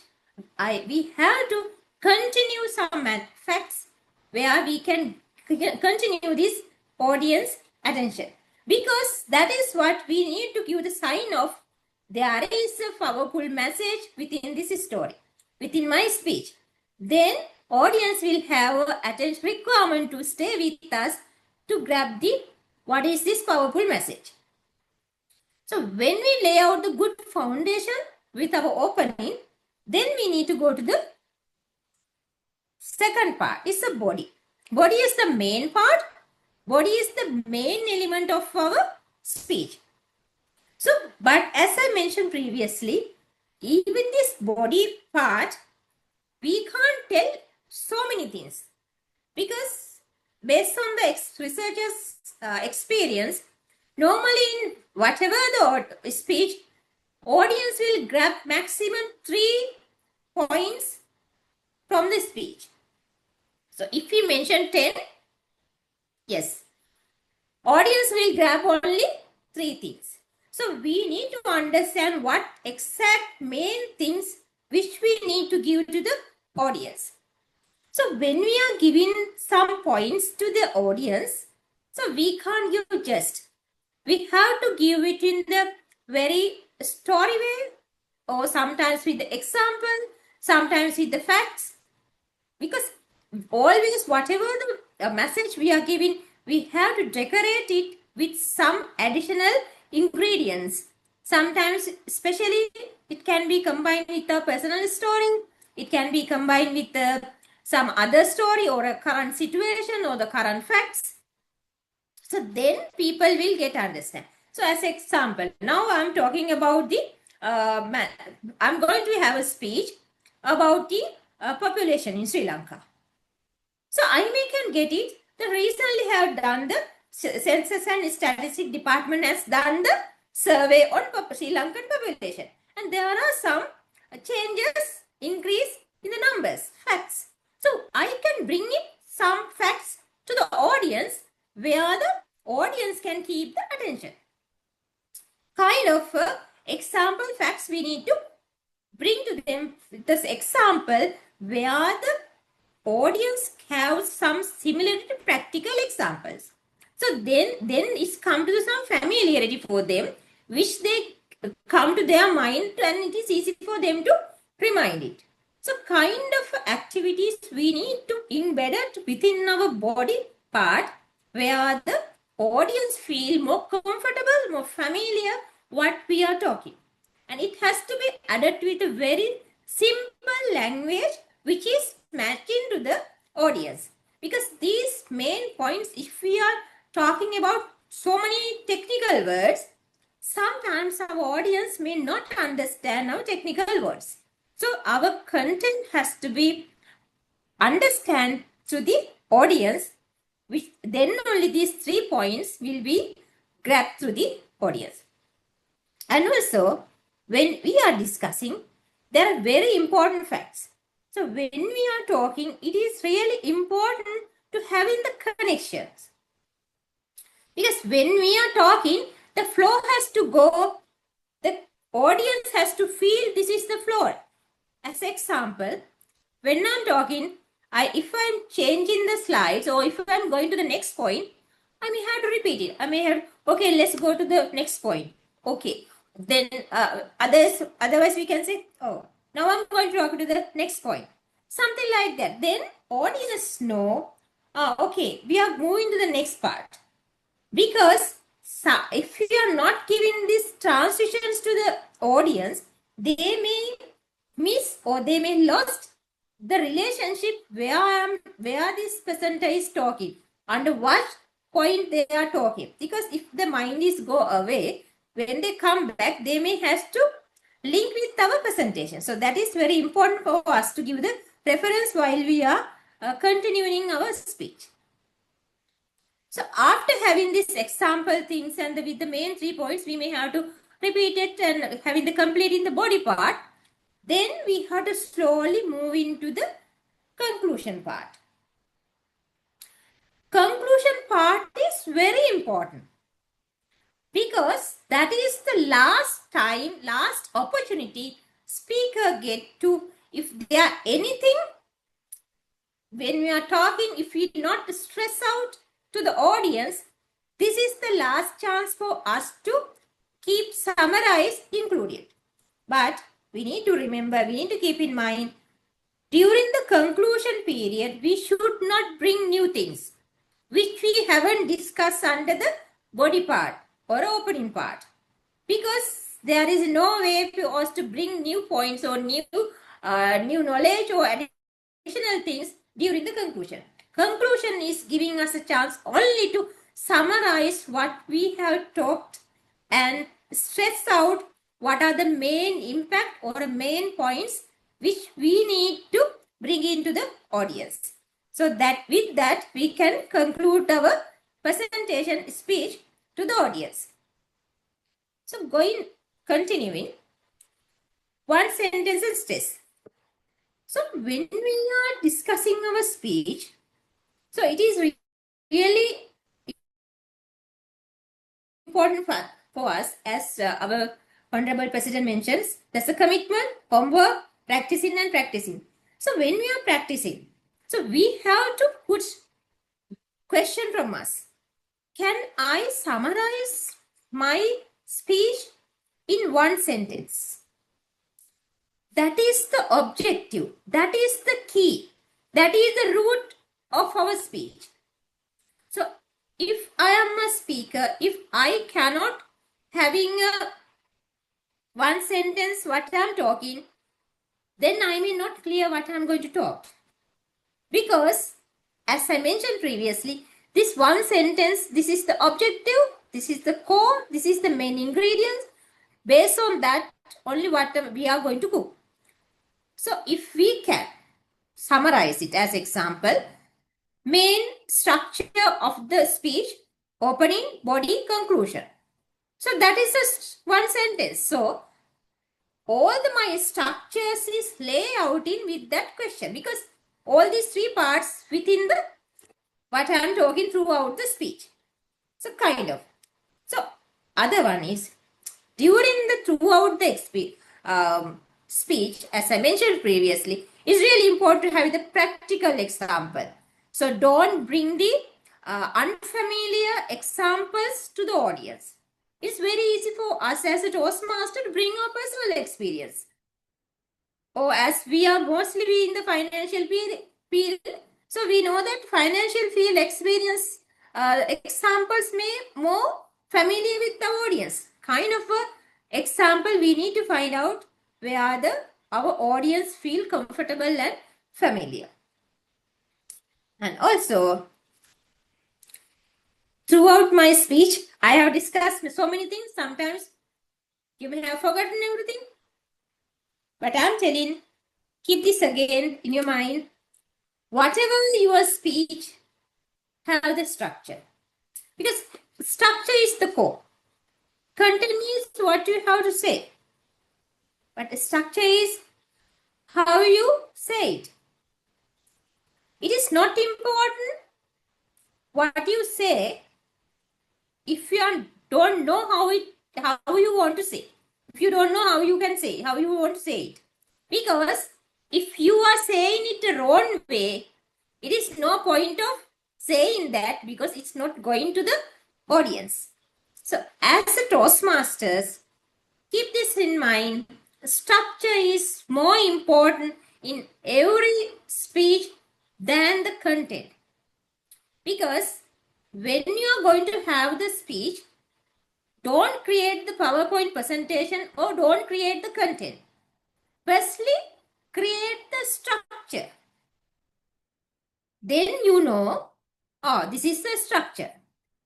we have to continue some facts where we can continue this audience attention, because that is what we need to give the sign of there is a powerful message within this story, within my speech. Then audience will have attention requirement to stay with us to grab what is this powerful message. So when we lay out the good foundation with our opening, then we need to go to the second part. It's the body. Body is the main part. Body is the main element of our speech. So, but as I mentioned previously, even this body part, we can't tell so many things, because based on the researchers' experience, normally in whatever the speech, audience will grab maximum 3 points from the speech. So if we mention 10, yes, audience will grab only 3 things. So we need to understand what exact main things which we need to give to the audience. So when we are giving some points to the audience, so we can't give just. We have to give it in the very story way, or sometimes with the example, sometimes with the facts. Because always whatever the message we are giving, we have to decorate it with some additional ingredients. Sometimes, especially, it can be combined with a personal story. It can be combined with some other story or a current situation or the current facts. So then people will get understand. So as example, now I'm talking about the, I'm going to have a speech about the population in Sri Lanka. So I can get it. The recently have done the Census and Statistics Department has done the survey on Sri Lankan population. And there are some changes, increase in the numbers, facts. So I can bring it some facts to the audience where the audience can keep the attention. Kind of example facts we need to bring to them this example where the audience have some similar to practical examples. So then it's come to some familiarity for them, which they come to their mind and it is easy for them to remind it. So kind of activities we need to embed it within our body part where the audience feel more comfortable, more familiar what we are talking. And it has to be added with a very simple language which is matching to the audience. Because these main points, if we are talking about so many technical words, sometimes our audience may not understand our technical words. So our content has to be understand to the audience, which then only these 3 points will be grabbed to the audience. And also, when we are discussing, there are very important facts. So when we are talking, it is really important to having the connections. Because when we are talking, the flow has to go, the audience has to feel this is the flow. As example, when I'm talking, if I'm changing the slides or if I'm going to the next point, I may have to repeat it. I may have, okay, let's go to the next point. Okay. Then otherwise we can say, oh, now I'm going to talk to the next point. Something like that. Then audience know, okay, we are moving to the next part. Because if you are not giving these transitions to the audience, they may miss or they may lost the relationship where this presenter is talking, under what point they are talking. Because if the mind is go away, when they come back, they may have to link with our presentation. So that is very important for us to give the reference while we are continuing our speech. So after having this example things and with the main 3 points, we may have to repeat it and having the complete in the body part. Then we have to slowly move into the conclusion part. Conclusion part is very important because that is the last opportunity speaker get to, if there anything, when we are talking, if we not stress out to the audience, this is the last chance for us to keep summarize included. But we need to remember, we need to keep in mind, during the conclusion period, we should not bring new things which we haven't discussed under the body part or opening part. Because there is no way for us to bring new points or new knowledge or additional things during the conclusion. Conclusion is giving us a chance only to summarize what we have talked and stress out what are the main impact or main points which we need to bring into the audience. So that with that, we can conclude our presentation speech to the audience. So continuing, one sentence test. So when we are discussing our speech, so it is really important for us, as our Honorable President mentions, there's a commitment, homework, practicing and practicing. So when we are practicing, so we have to put question from us. Can I summarize my speech in one sentence? That is the objective. That is the key. That is the root of our speech. So if I am a speaker, if I cannot having a one sentence what I am talking, then I may not clear what I am going to talk. Because as I mentioned previously, this one sentence, this is the objective, this is the core, this is the main ingredients. Based on that, only what we are going to cook. So if we can summarize it as example, main structure of the speech, opening, body, conclusion. So that is just one sentence. So all my structures is lay out in with that question, because all these three parts within the what I am talking throughout the speech. So kind of. So other one is throughout the speech, as I mentioned previously, is really important to have the practical example. So don't bring the unfamiliar examples to the audience. It's very easy for us as a Toastmaster to bring our personal experience. Or as we are mostly in the financial field, so we know that financial field experience examples may more familiar with the audience. Kind of a example we need to find out where our audience feel comfortable and familiar. And also, throughout my speech, I have discussed so many things. Sometimes you may have forgotten everything. But I'm telling, keep this again in your mind. Whatever your speech, have the structure. Because structure is the core. Content is what you have to say. But the structure is how you say it. It is not important what you say if you don't know how you want to say. If you don't know how you can say, how you want to say it. Because if you are saying it the wrong way, it is no point of saying that, because it's not going to the audience. So as a Toastmasters, keep this in mind. Structure is more important in every speech than the content. Because when you are going to have the speech, don't create the PowerPoint presentation or don't create the content. Firstly, create the structure. Then you know, oh, this is the structure.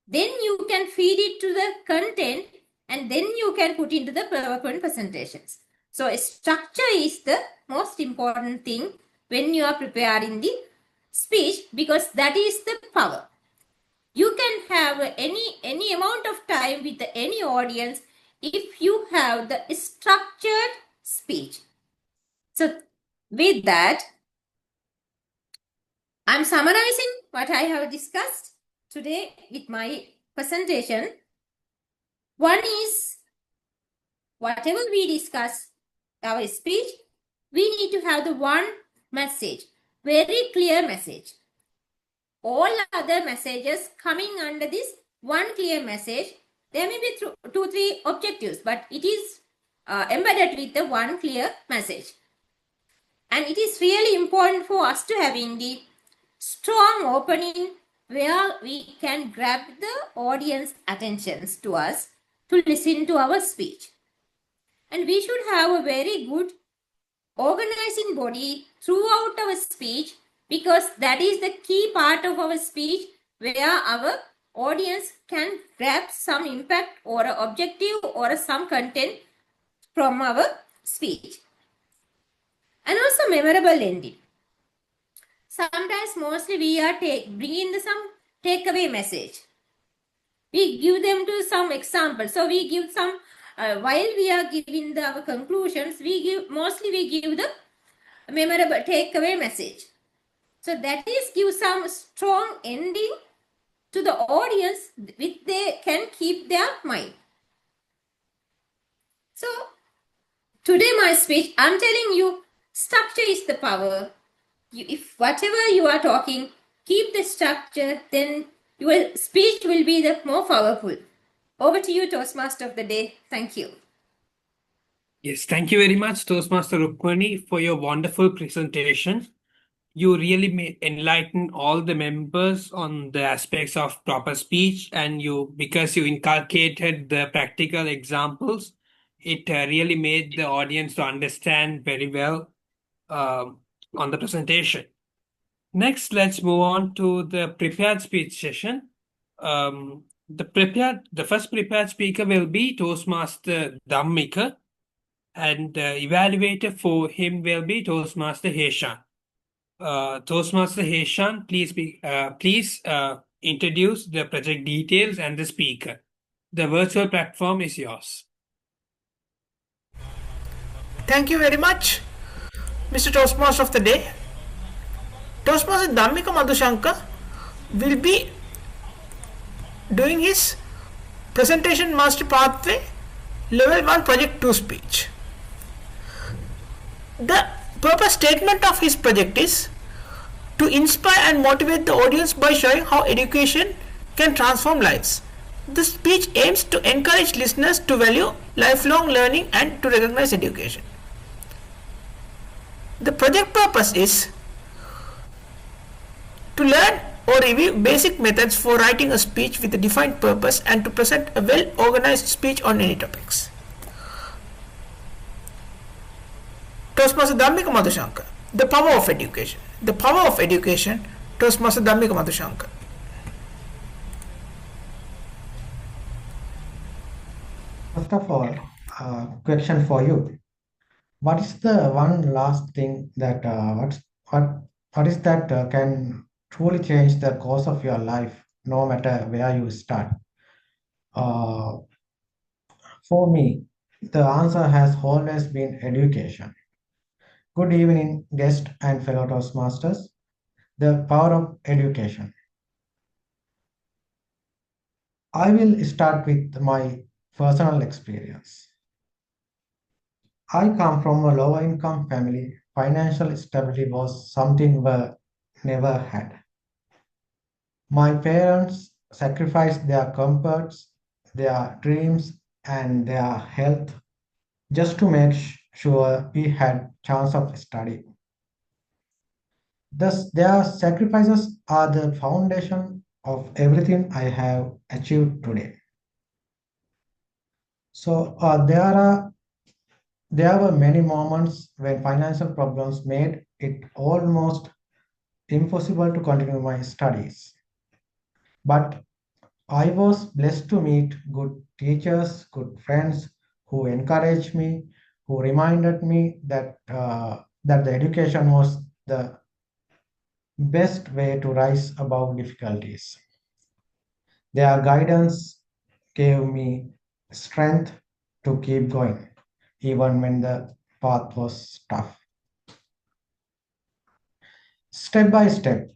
Then you can feed it to the content and then you can put into the PowerPoint presentations. So a structure is the most important thing when you are preparing the speech, because that is the power. You can have any amount of time with any audience if you have the structured speech. So with that, I'm summarizing what I have discussed today with my presentation. One is, whatever we discuss our speech, we need to have the one message, very clear message. All other messages coming under this one clear message, there may be 2-3 objectives, but it is embedded with the one clear message. And it is really important for us to have in the strong opening where we can grab the audience attentions to us to listen to our speech. And we should have a very good organizing body throughout our speech, because that is the key part of our speech where our audience can grab some impact or an objective or some content from our speech. And also memorable ending. sometimes mostly we are bringing some takeaway message. We give them to some example. So we give some, while we are giving our conclusions, we give the memorable takeaway message. So that is give some strong ending to the audience which they can keep their mind. So today my speech, I'm telling you, structure is the power. If whatever you are talking, keep the structure, then your speech will be the more powerful. Over to you, Toastmaster of the day. Thank you. Yes, thank you very much, Toastmaster Rukmani, for your wonderful presentation. You really enlighten all the members on the aspects of proper speech, and because you inculcated the practical examples, it really made the audience to understand very well on the presentation. Next, let's move on to the prepared speech session. The first prepared speaker will be Toastmaster Dhammika, and evaluator for him will be Toastmaster Heshan. Toastmaster Heshan, please introduce the project details and the speaker. The virtual platform is yours. Thank you very much, Mr. Toastmaster of the day. Toastmaster Dhammika Madhushankar will be doing his presentation master pathway level 1 project 2 speech. The purpose statement of his project is to inspire and motivate the audience by showing how education can transform lives. The speech aims to encourage listeners to value lifelong learning and to recognize education. The project purpose is to learn or review basic methods for writing a speech with a defined purpose and to present a well-organized speech on any topics. Toastmaster Dhammika Madhushankar, the power of education. The power of education, Toastmaster Dhammika Madhushankar. First of all, question for you. What is the one last thing that what is that can truly change the course of your life, no matter where you start? For me, the answer has always been education. Good evening, guest and fellow Toastmasters. The power of education. I will start with my personal experience. I come from a lower income family. Financial stability was something we never had. My parents sacrificed their comforts, their dreams, and their health just to make sure we had chance of study. Thus, their sacrifices are the foundation of everything I have achieved today. So there were many moments when financial problems made it almost impossible to continue my studies. But I was blessed to meet good teachers, good friends who encouraged me, who reminded me that that the education was the best way to rise above difficulties. Their guidance gave me strength to keep going, even when the path was tough. Step by step,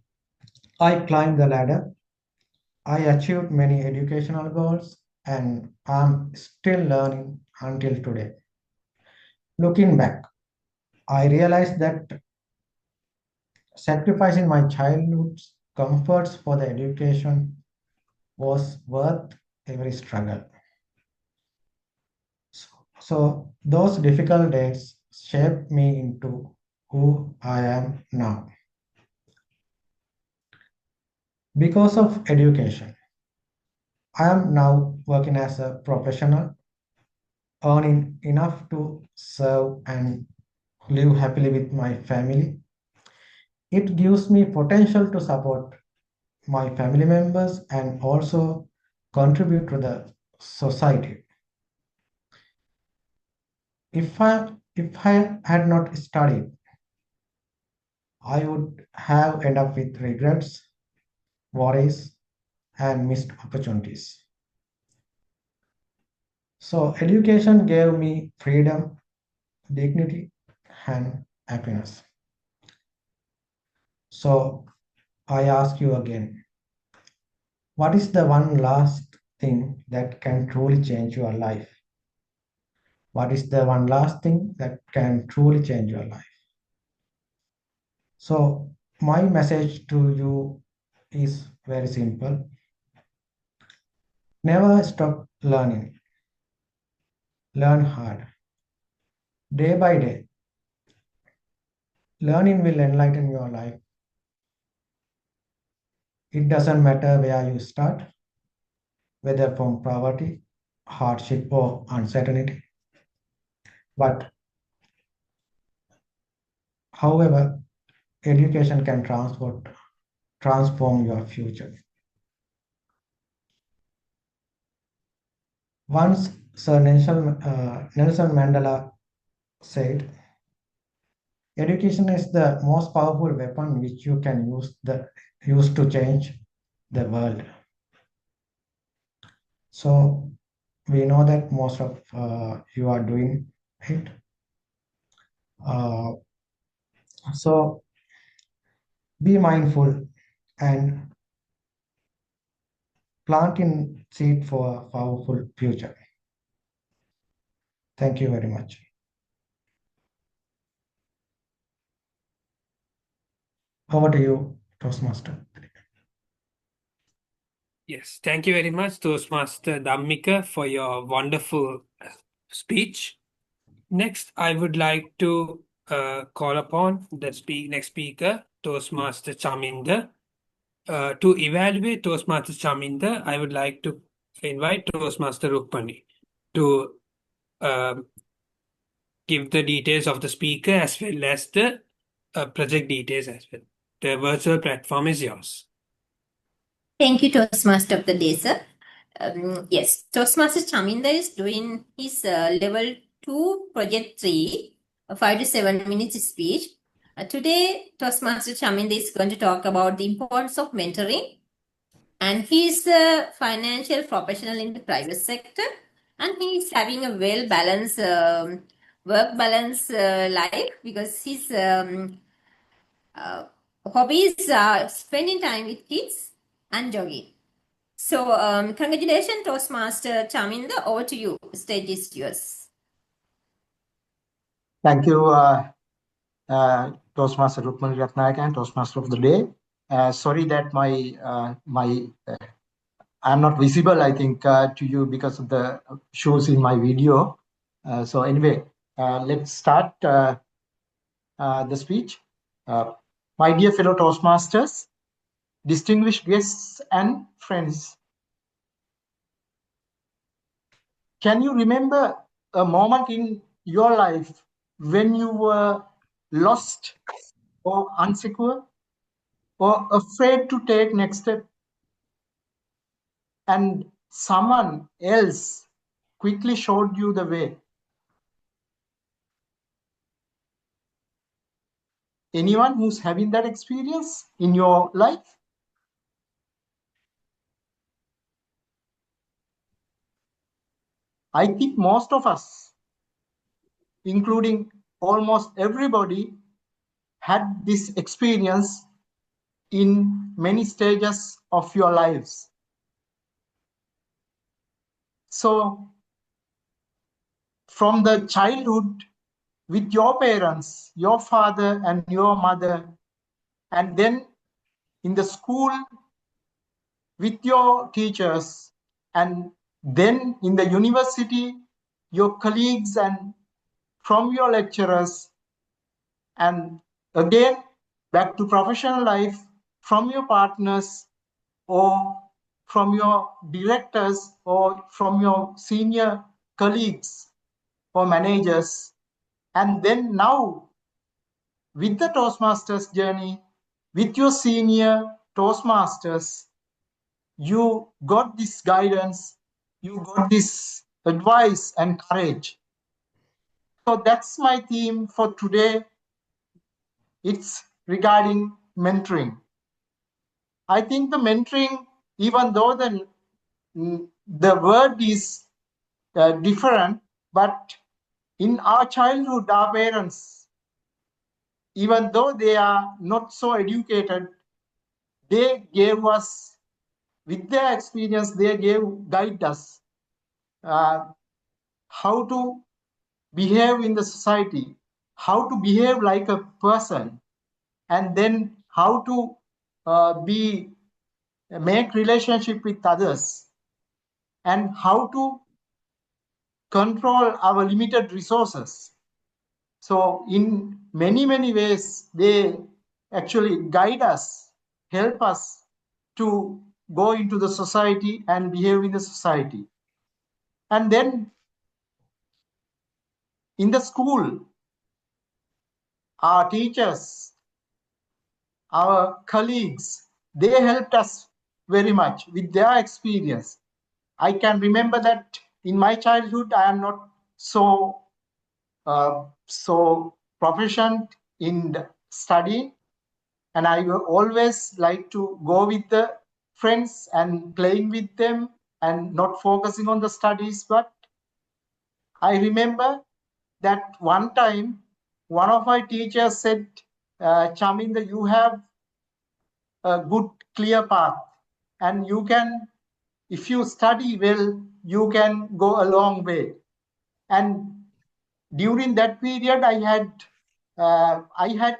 I climbed the ladder. I achieved many educational goals and I'm still learning until today. Looking back, I realized that sacrificing my childhood's comforts for the education was worth every struggle. So those difficult days shaped me into who I am now. Because of education, I am now working as a professional, earning enough to serve and live happily with my family. It gives me potential to support my family members and also contribute to the society. If I had not studied, I would have ended up with regrets, worries, and missed opportunities. So education gave me freedom, dignity, and happiness. So I ask you again, what is the one last thing that can truly change your life? What is the one last thing that can truly change your life? So my message to you is very simple. Never stop learning. Learn hard. Day by day. Learning will enlighten your life. It doesn't matter where you start, whether from poverty, hardship, or uncertainty. But however, education can transform your future. Once Sir Nelson Mandela said, education is the most powerful weapon which you can use to change the world. So we know that most of you are doing it. So be mindful and plant in seed for a powerful future. Thank you very much. Over to you, Toastmaster. Yes, thank you very much, Toastmaster Dhammika, for your wonderful speech. Next, I would like to call upon the next speaker, Toastmaster Chaminda. To evaluate Toastmaster Chaminda, I would like to invite Toastmaster Rukmani to give the details of the speaker as well as the project details as well. The virtual platform is yours. Thank you, Toastmaster of the day, sir. Yes, Toastmaster Chaminda is doing his level 2 project 3, a 5 to 7 minutes speech. Today, Toastmaster Chaminda is going to talk about the importance of mentoring. And he's a financial professional in the private sector, and he's having a well-balanced work balance life, because his hobbies are spending time with kids and jogging. So, congratulations, Toastmaster Chaminda. Over to you. Stage is yours. Thank you, Toastmaster Rukmani Ratnayaka and Toastmaster of the Day. Sorry that I'm not visible, I think, to you because of the shows in my video. So anyway, let's start the speech. My dear fellow Toastmasters, distinguished guests and friends, can you remember a moment in your life when you were lost or unsecure or afraid to take next step, and someone else quickly showed you the way? Anyone who's having that experience in your life? I think most of us, including almost everybody, had this experience in many stages of your lives. So from the childhood with your parents, your father and your mother, and then in the school with your teachers, and then in the university, your colleagues and from your lecturers, and again back to professional life from your partners or from your directors or from your senior colleagues or managers. And then now with the Toastmasters journey, with your senior Toastmasters, you got this guidance, you got this advice and courage. So that's my theme for today. It's regarding mentoring. I think the mentoring, even though the word is different, but in our childhood, our parents, even though they are not so educated, they gave us, with their experience, they guide us how to behave in the society, how to behave like a person, and then how to make relationship with others, and how to control our limited resources. So in many, many ways, they actually guide us, help us to go into the society and behave in the society. And then in the school, our teachers, our colleagues, they helped us very much with their experience. I can remember that in my childhood, I am not so proficient in studying, and I will always like to go with the friends and playing with them and not focusing on the studies. But I remember that one time, one of my teachers said, Chaminda, you have a good, clear path, and you can, if you study well, you can go a long way. And during that period, I had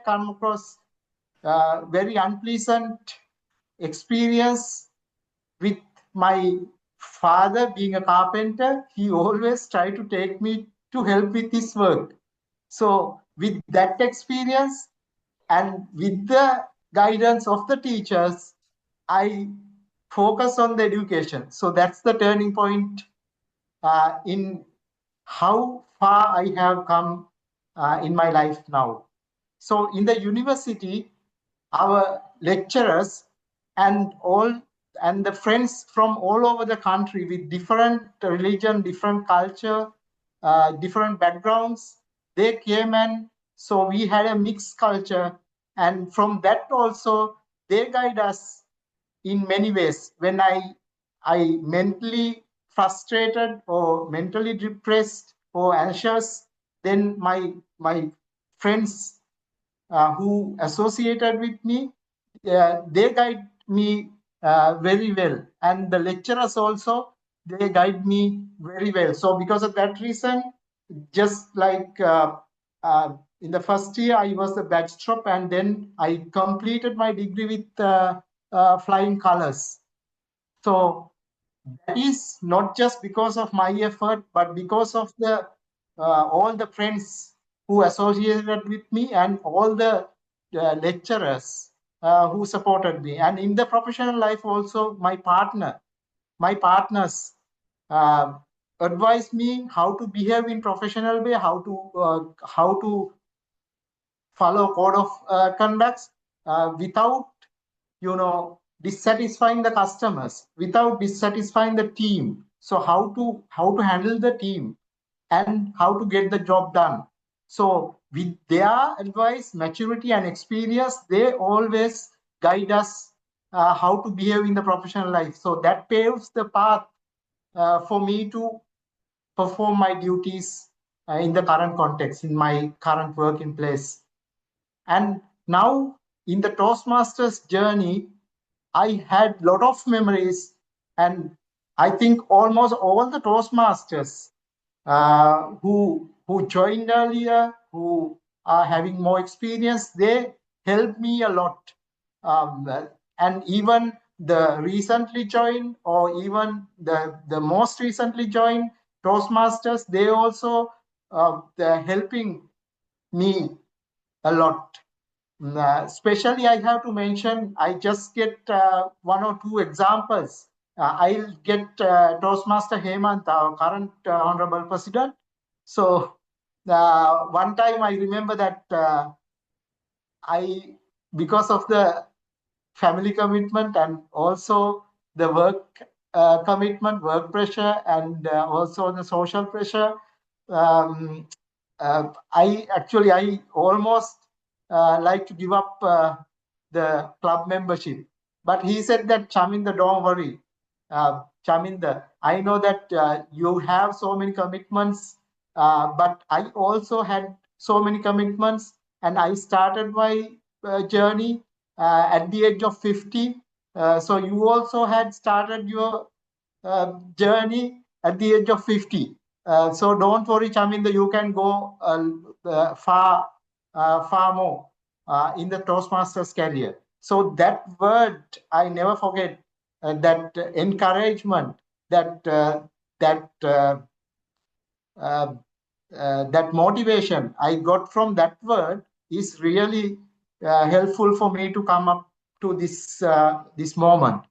come across very unpleasant experience with my father. Being a carpenter, he always tried to take me to help with his work. So with that experience and with the guidance of the teachers, I focus on the education. So that's the turning point in how far I have come in my life now. So in the university, our lecturers and the friends from all over the country with different religion, different culture, different backgrounds, they came, and so we had a mixed culture. And from that also, they guide us in many ways. When I mentally frustrated or mentally depressed or anxious, then my friends who associated with me, they guide me very well, and the lecturers also, they guide me very well. So because of that reason, just like in the first year, I was the batch top, and then I completed my degree with flying colors. So that is not just because of my effort, but because of the all the friends who associated with me and all the lecturers who supported me. And in the professional life also, my partners advised me how to behave in professional way, how to follow code of conduct without dissatisfying the customers, without dissatisfying the team. So how to handle the team and how to get the job done. So with their advice, maturity and experience, they always guide us how to behave in the professional life. So that paves the path for me to perform my duties in the current context, in my current working place. And now in the Toastmasters journey, I had a lot of memories, and I think almost all the Toastmasters who joined earlier, who are having more experience, they helped me a lot. And even the recently joined, or even the most recently joined Toastmasters, they also they're helping me a lot. Especially, I have to mention, I just get one or two examples. I'll get Toastmaster Hemant, our current Honorable President. So one time I remember that because of the family commitment and also the work commitment, work pressure, and also the social pressure, I almost like to give up the club membership. But he said that, Chaminda, don't worry. Chaminda, I know that you have so many commitments, but I also had so many commitments, and I started my journey at the age of 50. So you also had started your journey at the age of 50. So don't worry, Chaminda, you can go far more in the Toastmasters career. So that word I never forget. That encouragement, that that motivation I got from that word is really helpful for me to come up to this moment.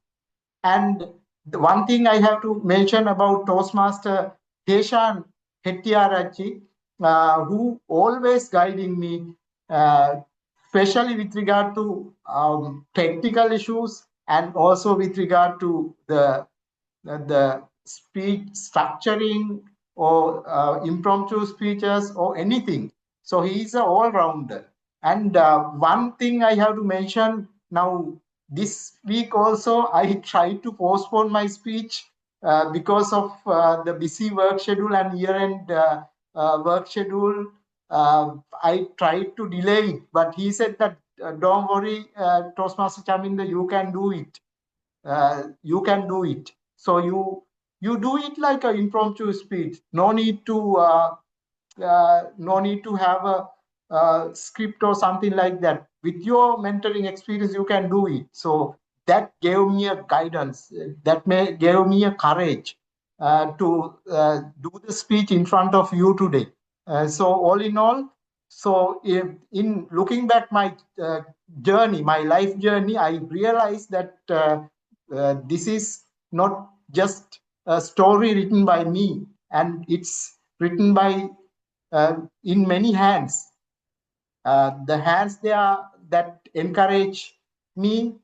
And the one thing I have to mention about Toastmaster Deshan Hettiarachchi, who always guiding me, especially with regard to technical issues and also with regard to the speech structuring or impromptu speeches or anything. So he's an all-rounder. And one thing I have to mention now, this week also, I tried to postpone my speech because of the busy work schedule and year-end work schedule. I tried to delay it, but he said that, don't worry, Toastmaster Chaminda, you can do it. You can do it. So you do it like an impromptu speech. No need to have a script or something like that. With your mentoring experience, you can do it. So that gave me a guidance. That gave me a courage to do the speech in front of you today. So all in all, so in looking back my journey, my life journey, I realized that this is not just a story written by me, and it's written by in many hands. The hands there that encouraged me,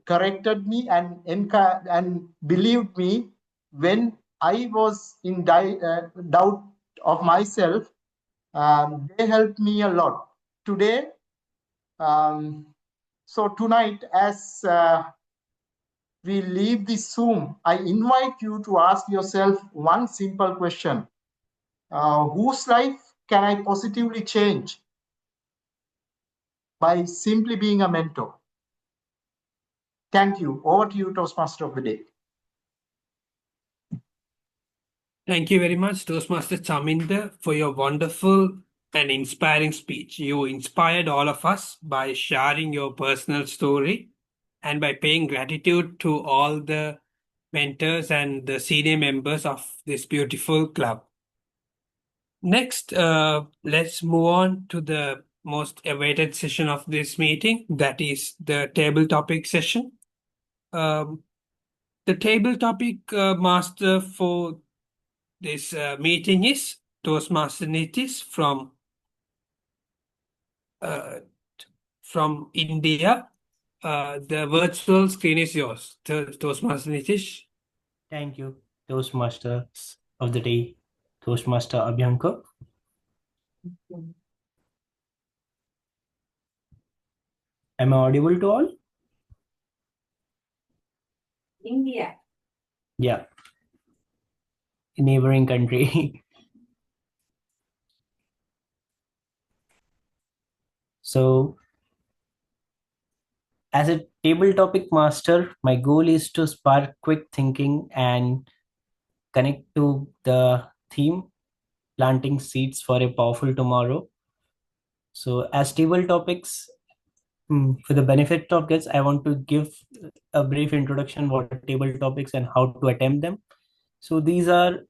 corrected me, and believed me when I was in doubt of myself. They helped me a lot. Today, so tonight, as we leave this Zoom, I invite you to ask yourself one simple question. Whose life can I positively change by simply being a mentor? Thank you. Over to you, Toastmaster of the Day. Thank you very much, Toastmaster Chaminda, for your wonderful and inspiring speech. You inspired all of us by sharing your personal story and by paying gratitude to all the mentors and the senior members of this beautiful club. Next, let's move on to the most awaited session of this meeting, that is the table topic session. The table topic master for this meeting is Toastmaster Nitish from India. The virtual screen is yours, Toastmaster Nitish. Thank you, Toastmasters of the Day, Toastmaster Abhyankar. Am I audible to all? India. Yeah. Neighboring country. So, as a table topic master, my goal is to spark quick thinking and connect to the theme, planting seeds for a powerful tomorrow. So, as table topics, for the benefit of guests, I want to give a brief introduction what are table topics and how to attempt them. So these are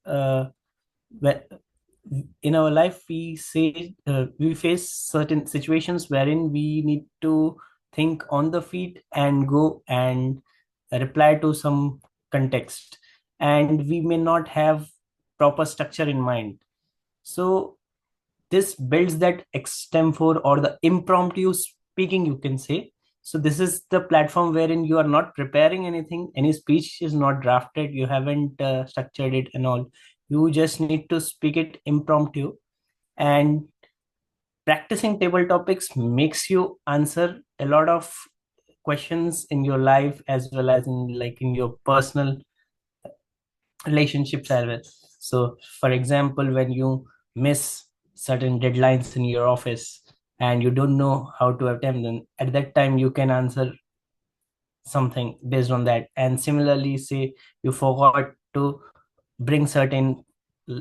in our life we face certain situations wherein we need to think on the feet and go and reply to some context, and we may not have proper structure in mind. So this builds that extempore or the impromptu speaking, you can say. So this is the platform wherein you are not preparing anything, any speech is not drafted, you haven't structured it and all. You just need to speak it impromptu and practicing table topics makes you answer a lot of questions in your life as well as in your personal relationships as well. So for example, when you miss certain deadlines in your office and you don't know how to attempt them, at that time you can answer something based on that. And similarly, say you forgot to bring certain,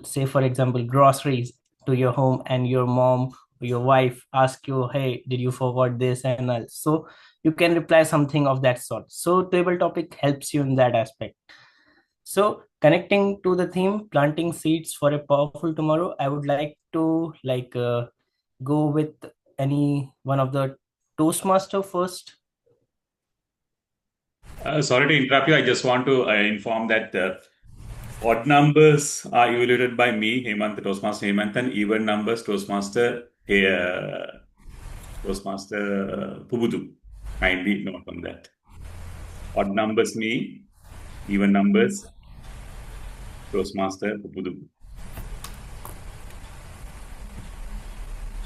say for example, groceries to your home, and your mom or your wife ask you, hey, did you forgot this and all, so you can reply something of that sort. So table topic helps you in that aspect. So connecting to the theme, planting seeds for a powerful tomorrow, I would like to go with any one of the Toastmaster first. Sorry to interrupt you. I just want to inform that odd numbers are evaluated by me, Hemant, Toastmaster Hemant, and even numbers, Toastmaster Pubudu. Kindly note on that. Odd numbers me, even numbers Toastmaster Pubudu.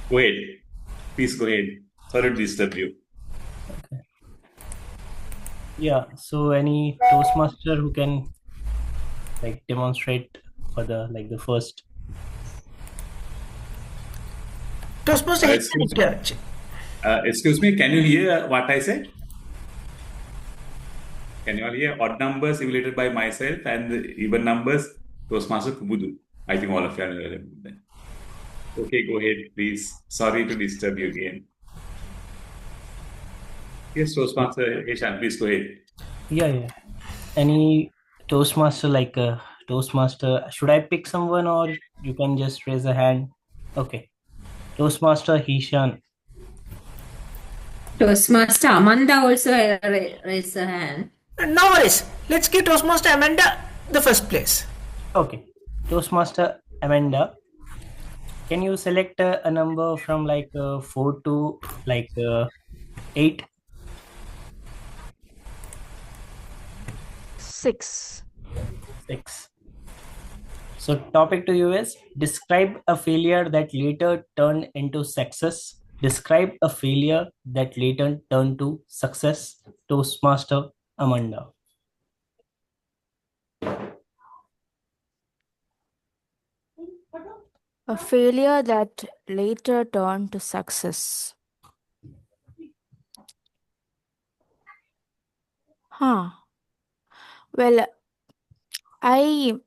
Go ahead. Please go ahead. Sorry to disturb you. Yeah, so any Toastmaster who can demonstrate for the first. Toastmaster, excuse me, can you hear what I said? Can you all hear? Odd numbers evaluated by myself and even numbers Toastmaster Kubudu. I think all of you are available then. Okay, go ahead, please. Sorry to disturb you again. Yes, Toastmaster Heshan, please go ahead. Yeah. Any Toastmaster Toastmaster, should I pick someone or you can just raise a hand? Okay. Toastmaster Hishan. Toastmaster Amanda also raised her hand. No worries. Let's give Toastmaster Amanda the first place. Okay. Toastmaster Amanda, can you select a number from 4 to 8? 6. 6. So topic to you is, describe a failure that later turned into success. Describe a failure that later turned to success. Toastmaster Amanda. A failure that later turned to success. Well, I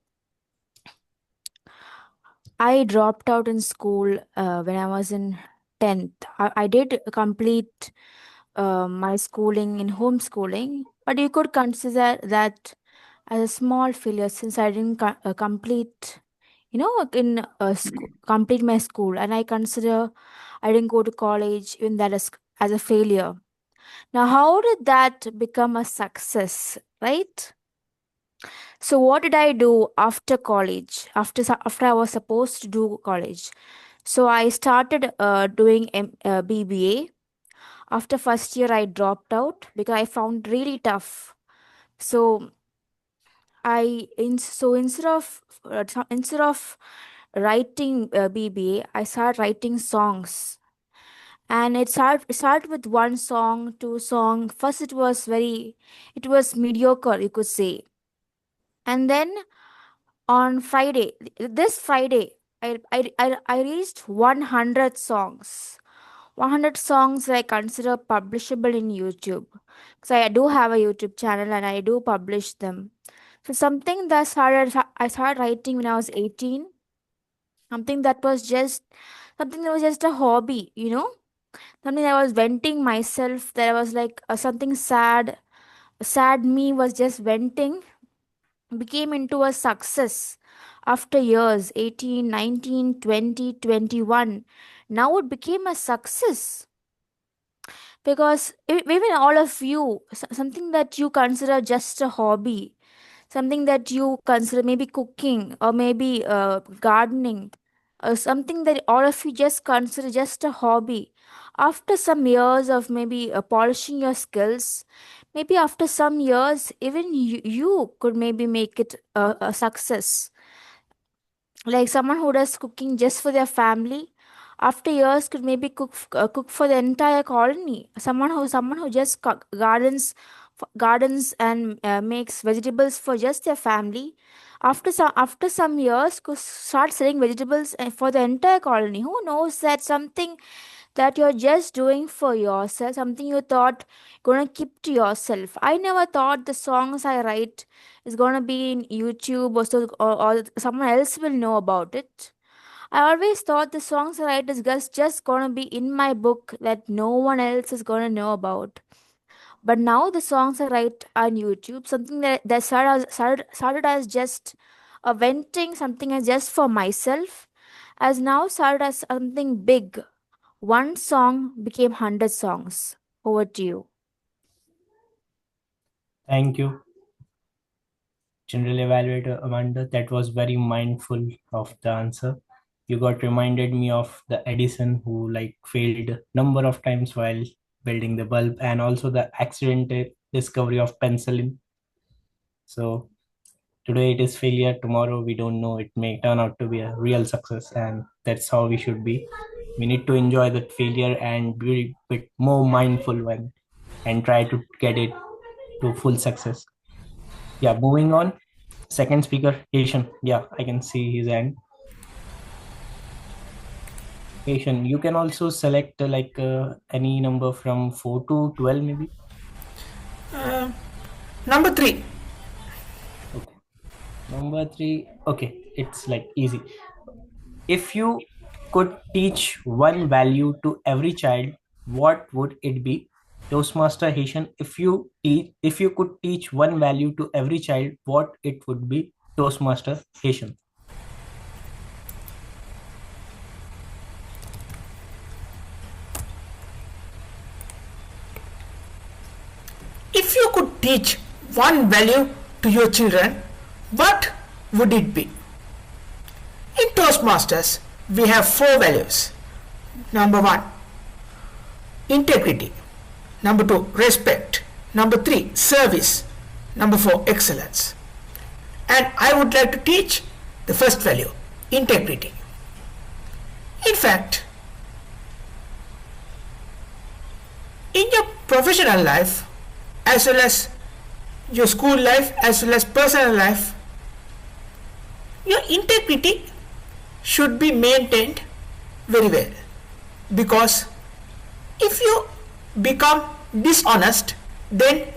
dropped out in school when I was in 10th. I did complete my schooling in homeschooling, but you could consider that as a small failure since I didn't complete, complete my school, and I consider I didn't go to college, even that as a failure. Now, how did that become a success, right? So what did I do after college? After I was supposed to do college, so I started doing BBA. After first year, I dropped out because I found really tough. So instead of writing BBA, I started writing songs. And it started with one song, two song. First, it was mediocre, you could say. And then on this Friday, I reached 100 songs. 100 songs that I consider publishable in YouTube. Because I do have a YouTube channel and I do publish them. So I started writing when I was 18. Something that was just a hobby, something that I was venting myself, that I was like something sad. Sad me was just venting, became into a success after years, 18, 19, 20, 21. Now it became a success because even all of you, something that you consider just a hobby, something that you consider maybe cooking or maybe gardening, or something that all of you just consider just a hobby, after some years of maybe polishing your skills, maybe after some years even you could maybe make it a success. Like someone who does cooking just for their family, after years could maybe cook for the entire colony. Someone who just gardens and makes vegetables for just their family. After some years could start selling vegetables for the entire colony. Who knows that something that you're just doing for yourself, something you thought gonna keep to yourself. I never thought the songs I write is gonna be in YouTube or someone else will know about it. I always thought the songs I write is just gonna be in my book that no one else is gonna know about. But now the songs I write on YouTube, something that started as just a venting, something as just for myself, has now started as something big. One song became 100 songs. Over to you. Thank you, General Evaluator Amanda. That was very mindful of the answer. You got reminded me of the Edison who failed number of times while building the bulb, and also the accidental discovery of penicillin. So today it is failure, tomorrow we don't know, it may turn out to be a real success, and that's how we should be. We need to enjoy that failure and be a bit more mindful and try to get it to full success. Yeah, moving on. Second speaker, Asian. Yeah, I can see his hand. Asian, you can also select any number from 4 to 12 maybe. Number 3. Okay. Number 3. Okay, it's easy. If you could teach one value to every child, what would it be? Toastmaster Haitian, if you could teach one value to every child, what it would be? Toastmaster Haitian. If you could teach one value to your children, what would it be? In Toastmasters, we have 4 values. Number 1, integrity. Number 2, respect. Number 3, service. Number 4, excellence. And I would like to teach the first value, integrity. In fact, in your professional life, as well as your school life, as well as personal life, your integrity should be maintained very well, because if you become dishonest, then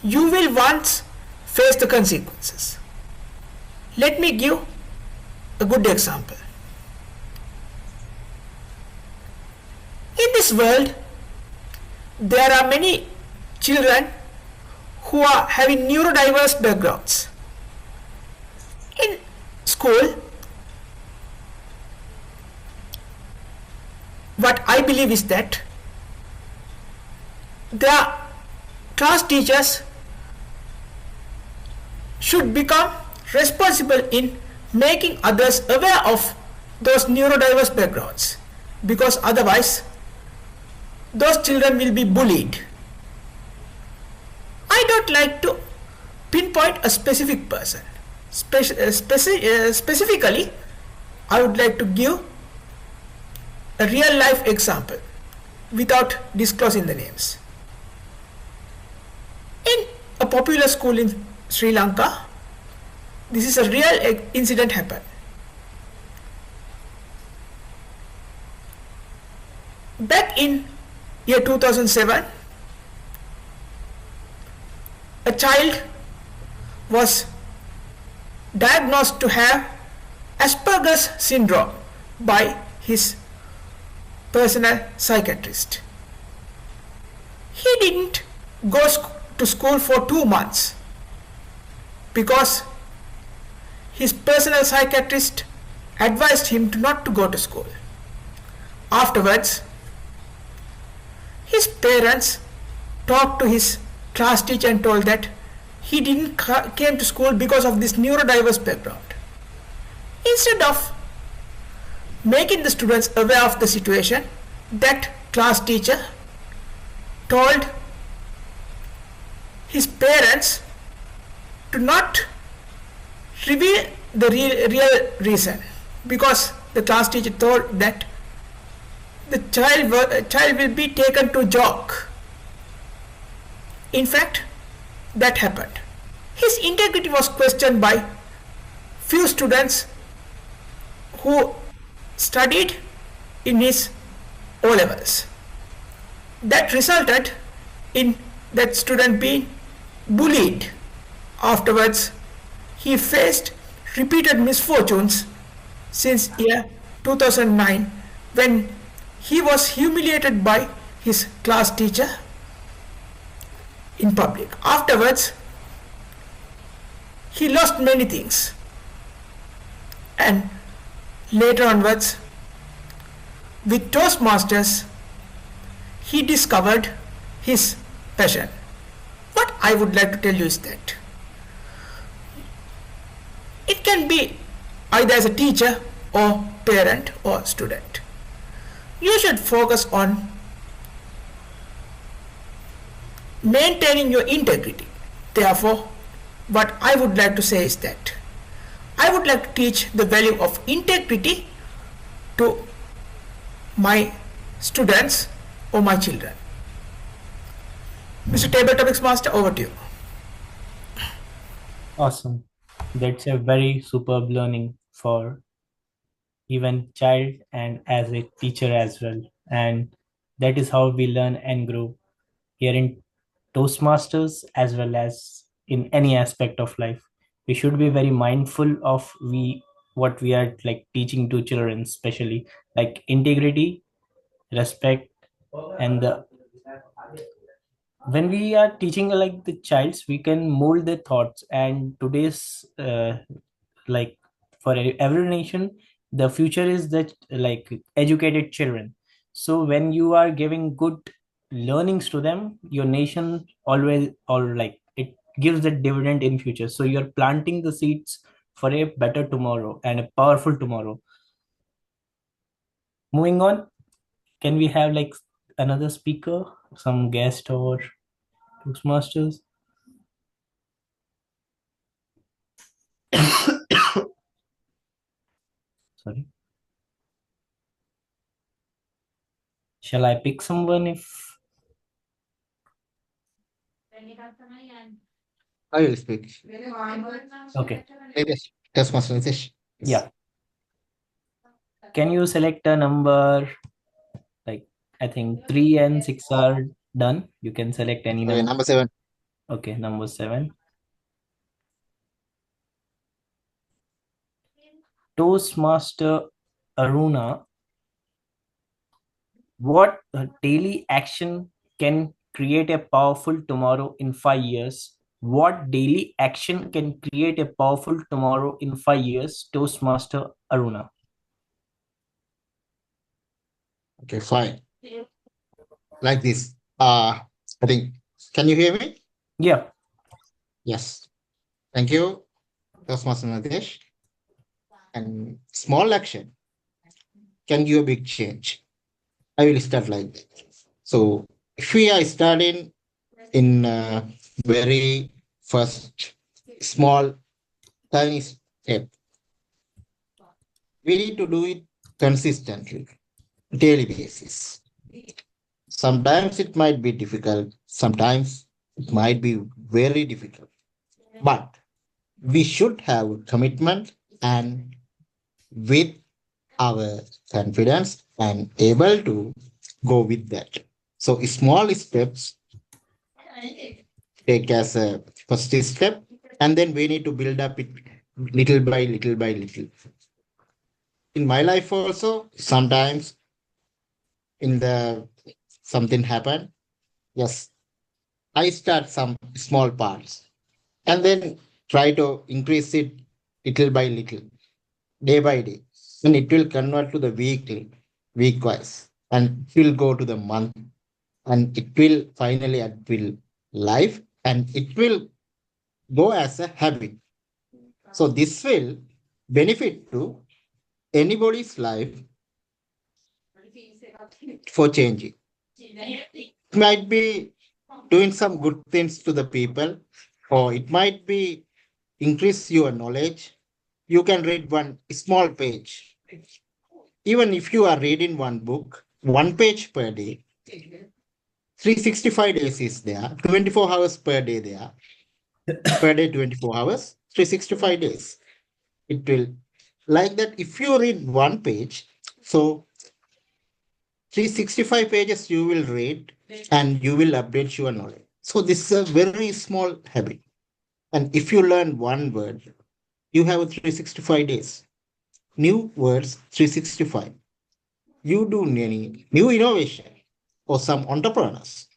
you will once face the consequences. Let me give a good example. In this world, there are many children who are having neurodiverse backgrounds. In school, what I believe is that the class teachers should become responsible in making others aware of those neurodiverse backgrounds, because otherwise those children will be bullied. I don't like to pinpoint a specific person. Specifically, I would like to give a real life example without disclosing the names. In a popular school in Sri Lanka, this is a real incident happened. Back in year 2007, a child was diagnosed to have Asperger's syndrome by his personal psychiatrist. He didn't go to school for 2 months because his personal psychiatrist advised him not to go to school. Afterwards, his parents talked to his class teacher and told that he didn't came to school because of this neurodiverse background. Instead of making the students aware of the situation, that class teacher told his parents to not reveal the real reason, because the class teacher thought that the child will be taken to jock. In fact, that happened. His integrity was questioned by few students who studied in his O levels. That resulted in that student being bullied. Afterwards, he faced repeated misfortunes since year 2009 when he was humiliated by his class teacher in public. Afterwards, he lost many things, and later onwards, with Toastmasters, he discovered his passion. What I would like to tell you is that it can be either as a teacher or parent or student. You should focus on maintaining your integrity. Therefore, what I would like to say is that I would like to teach the value of integrity to my students or my children. Mr. Table Topics Master, over to you. Awesome. That's a very superb learning for even child and as a teacher as well. And that is how we learn and grow here in Toastmasters as well as in any aspect of life. We should be very mindful of what we are like teaching to children, especially like integrity, respect, and when we are teaching like the childs, we can mold their thoughts. And today's like for every nation, the future is that like educated children. So when you are giving good learnings to them, your nation always or like it gives the dividend in future. So you're planting the seeds for a better tomorrow and a powerful tomorrow. Moving on, can we have like another speaker, some guest or Toastmasters? Sorry. Shall I pick someone if I will speak. okay. Yes, Toastmaster Nitish. Yeah. Can you select a number like I think 3 and 6 are done. You can select any Okay, number. number 7. Okay, number 7. Toastmaster Aruna, what daily action can create a powerful tomorrow in 5 years? What daily action can create a powerful tomorrow in 5 years? Toastmaster Aruna. Okay, fine. Like this. I think, can you hear me? Yeah. Yes. Thank you, Toastmaster Nitish. And small action can give a big change. I will start like that. So if we are starting in very first small tiny step, we need to do it consistently, daily basis. Sometimes it might be difficult, sometimes it might be very difficult, but we should have commitment and with our confidence and able to go with that. So small steps take as a first step, and then we need to build up it little by little by little. In my life also, sometimes in the something happen, yes, I start some small parts and then try to increase it little by little, day by day. And it will convert to the weekly, week-wise, and it will go to the month, and it will finally it will life, and it will go as a habit. So this will benefit to anybody's life for changing. It might be doing some good things to the people, or it might be increase your knowledge. You can read one small page. Even if you are reading one book, one page per day. 365 days is there. 24 hours per day there. Per day, 24 hours, 365 days. It will, like that, if you read one page, so 365 pages you will read and you will update your knowledge. So this is a very small habit. And if you learn one word, you have 365 days. New words, 365. You do any new innovation or some entrepreneurs,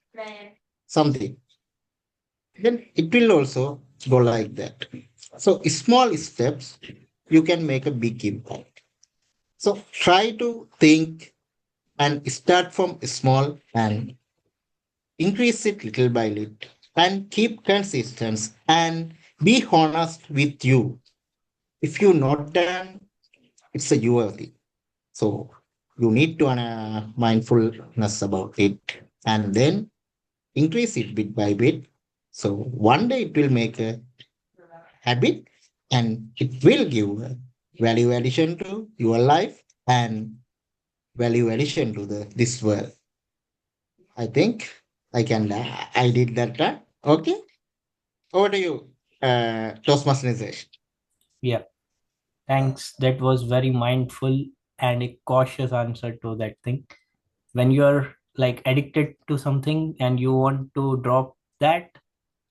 something, then it will also go like that. So small steps, you can make a big impact. So try to think and start from small and increase it little by little and keep consistent and be honest with you. If you not done, it's a your thing. So you need to mindfulness about it and then increase it bit by bit. So one day it will make a habit and it will give a value addition to your life and value addition to this world. I think I did that. Okay. Over to you, Toastmasters. Yeah, thanks. That was very mindful and a cautious answer to that thing. When you're like addicted to something and you want to drop that,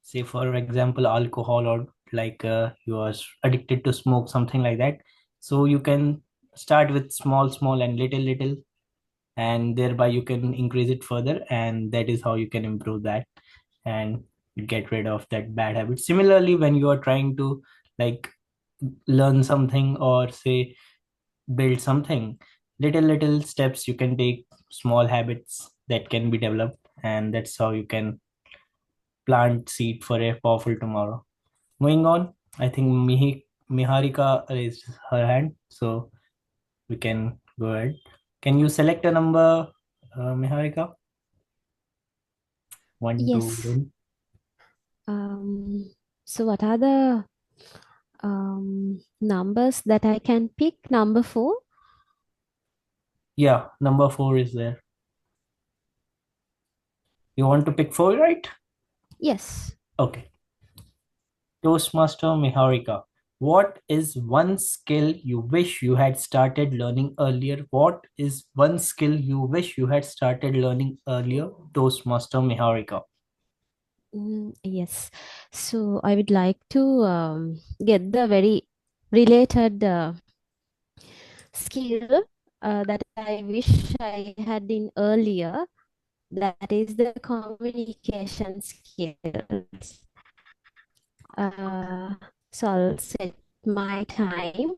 say for example alcohol, or like you are addicted to smoke, something like that, so you can start with small and little, and thereby you can increase it further, and that is how you can improve that and get rid of that bad habit. Similarly, when you are trying to like learn something or say build something, little steps you can take, small habits that can be developed, and that's how you can plant seed for a powerful tomorrow. Moving on, I think Miharika raised her hand, so we can go ahead. Can you select a number, Miharika? One, two, Yes. three. So what are the numbers that I can pick? Number 4? Yeah, number 4 is there. You want to pick 4, right? Yes. Okay. Toastmaster Miharika, what is one skill you wish you had started learning earlier? What is one skill you wish you had started learning earlier, Toastmaster Miharika? Yes. So I would like to get the very related skill that I wish I had in earlier. That is the communication skills. So I'll set my time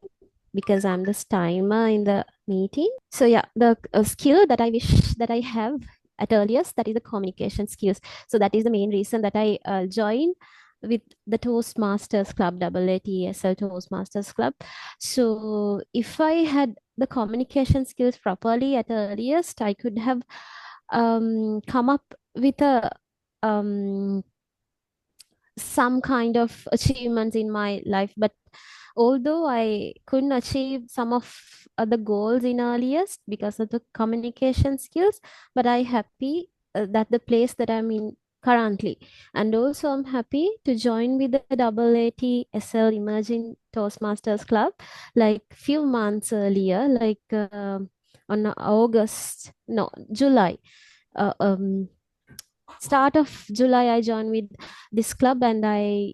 because I'm the timer in the meeting. So yeah, the skill that I wish that I have at earliest, that is the communication skills. So that is the main reason that I joined with the Toastmasters Club, AATSL Toastmasters Club. So if I had the communication skills properly at earliest, I could have come up with a some kind of achievements in my life. But although I couldn't achieve some of the goals in earliest because of the communication skills, but I happy that the place that I'm in currently. And also I'm happy to join with the AATSL Emerging Toastmasters Club like few months earlier, like on July. Uh, um, Start of July I joined with this club, and I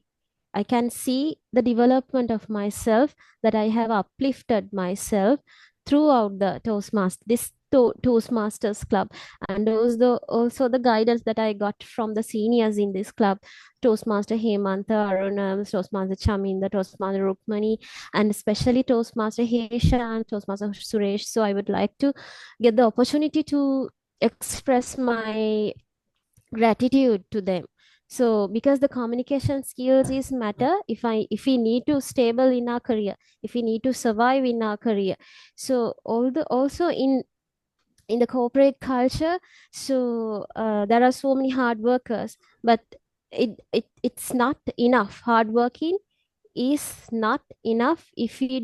can see the development of myself, that I have uplifted myself throughout the Toastmasters club, and also the guidance that I got from the seniors in this club, Toastmaster Hemantha, Arunam, Toastmaster Chaminda, Toastmaster Rukmani, and especially Toastmaster Hesha and Toastmaster Suresh. So I would like to get the opportunity to express my gratitude to them. So because the communication skills is matter, if we need to stable in our career, if we need to survive in our career. So also in the corporate culture, so there are so many hard workers, but it's not enough. Hard working is not enough if we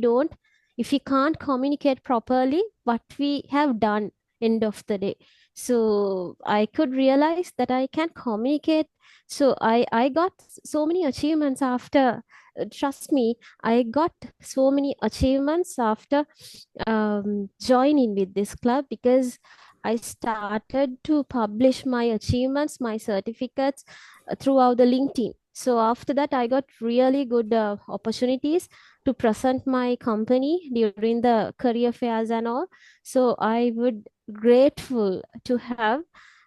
can't communicate properly what we have done end of the day. So I could realize that I can communicate. So I got so many achievements after, trust me, I got so many achievements after joining with this club, because I started to publish my achievements, my certificates throughout the LinkedIn. So after that, I got really good opportunities to present my company during the career fairs and all. So I would grateful to have,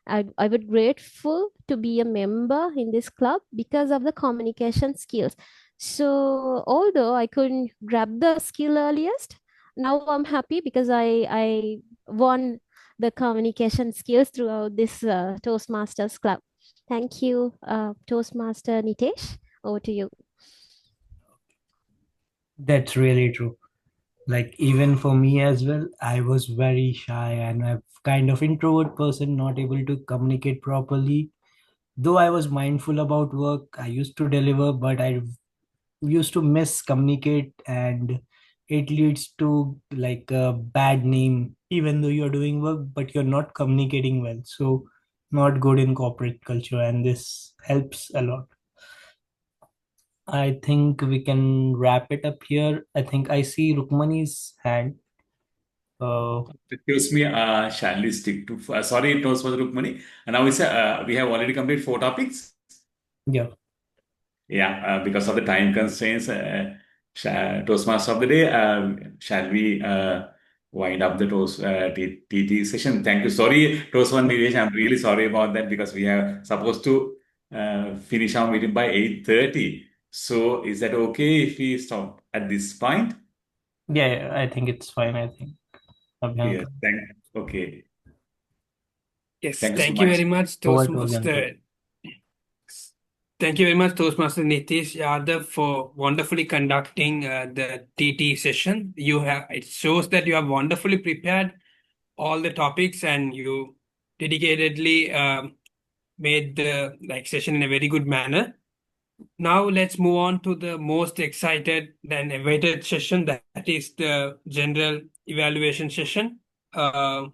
I would grateful to be a member in this club because of the communication skills. So although I couldn't grab the skill earliest, now I'm happy because I won the communication skills throughout this Toastmasters club. Thank you, Toastmaster Nitesh. Over to you. That's really true. Like even for me as well, I was very shy and a kind of introvert person, not able to communicate properly. Though I was mindful about work, I used to deliver, but I used to miscommunicate, and it leads to like a bad name, even though you're doing work, but you're not communicating well. So not good in corporate culture, and this helps a lot. I think we can wrap it up here. I think I see Rukmani's hand. Excuse me, shall we stick to, sorry, it was for Rukmani. And now we have already completed 4 topics. Yeah. Yeah, because of the time constraints, Toastmaster of the day, shall we wind up the TT session? Thank you. Sorry, Toastman Nilesh, I'm really sorry about that because we are supposed to finish our meeting by 8:30. So is that okay if we stop at this point? Yeah, I think it's fine. I think. Yes, okay. Yes, Thank you so thank you much. very much, Over to Toastmaster. Thank you very much, Toastmaster Nitish Yadav, for wonderfully conducting the TT session. It shows that you have wonderfully prepared all the topics and you dedicatedly made the session in a very good manner. Now let's move on to the most excited and awaited session, that is the general evaluation session. To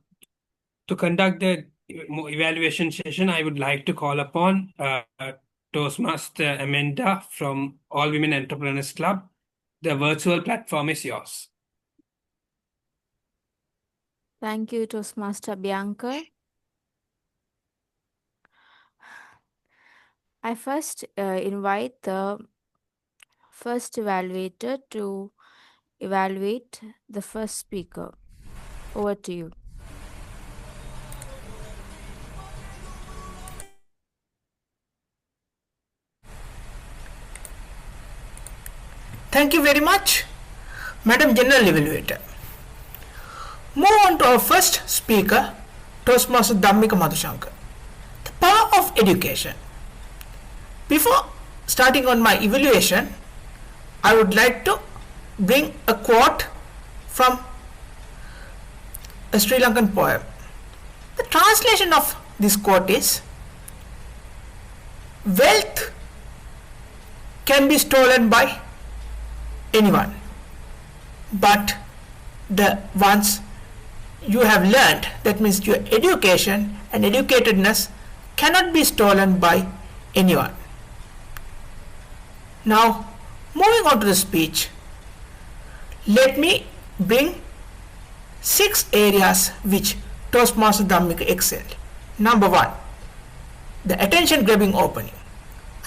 conduct the evaluation session, I would like to call upon Toastmaster Amanda from All Women Entrepreneurs Club. The virtual platform is yours. Thank you, Toastmaster Bianca. I first invite the first evaluator to evaluate the first speaker. Over to you. Thank you very much, Madam General Evaluator. Move on to our first speaker, Toastmaster Dhammika Madhushankar. The power of education. Before starting on my evaluation, I would like to bring a quote from a Sri Lankan poem. The translation of this quote is, "Wealth can be stolen by anyone, but the ones you have learned, that means your education and educatedness, cannot be stolen by anyone." Now, moving on to the speech, let me bring 6 areas which Toastmaster Dhammika excelled. Number 1, the attention grabbing opening.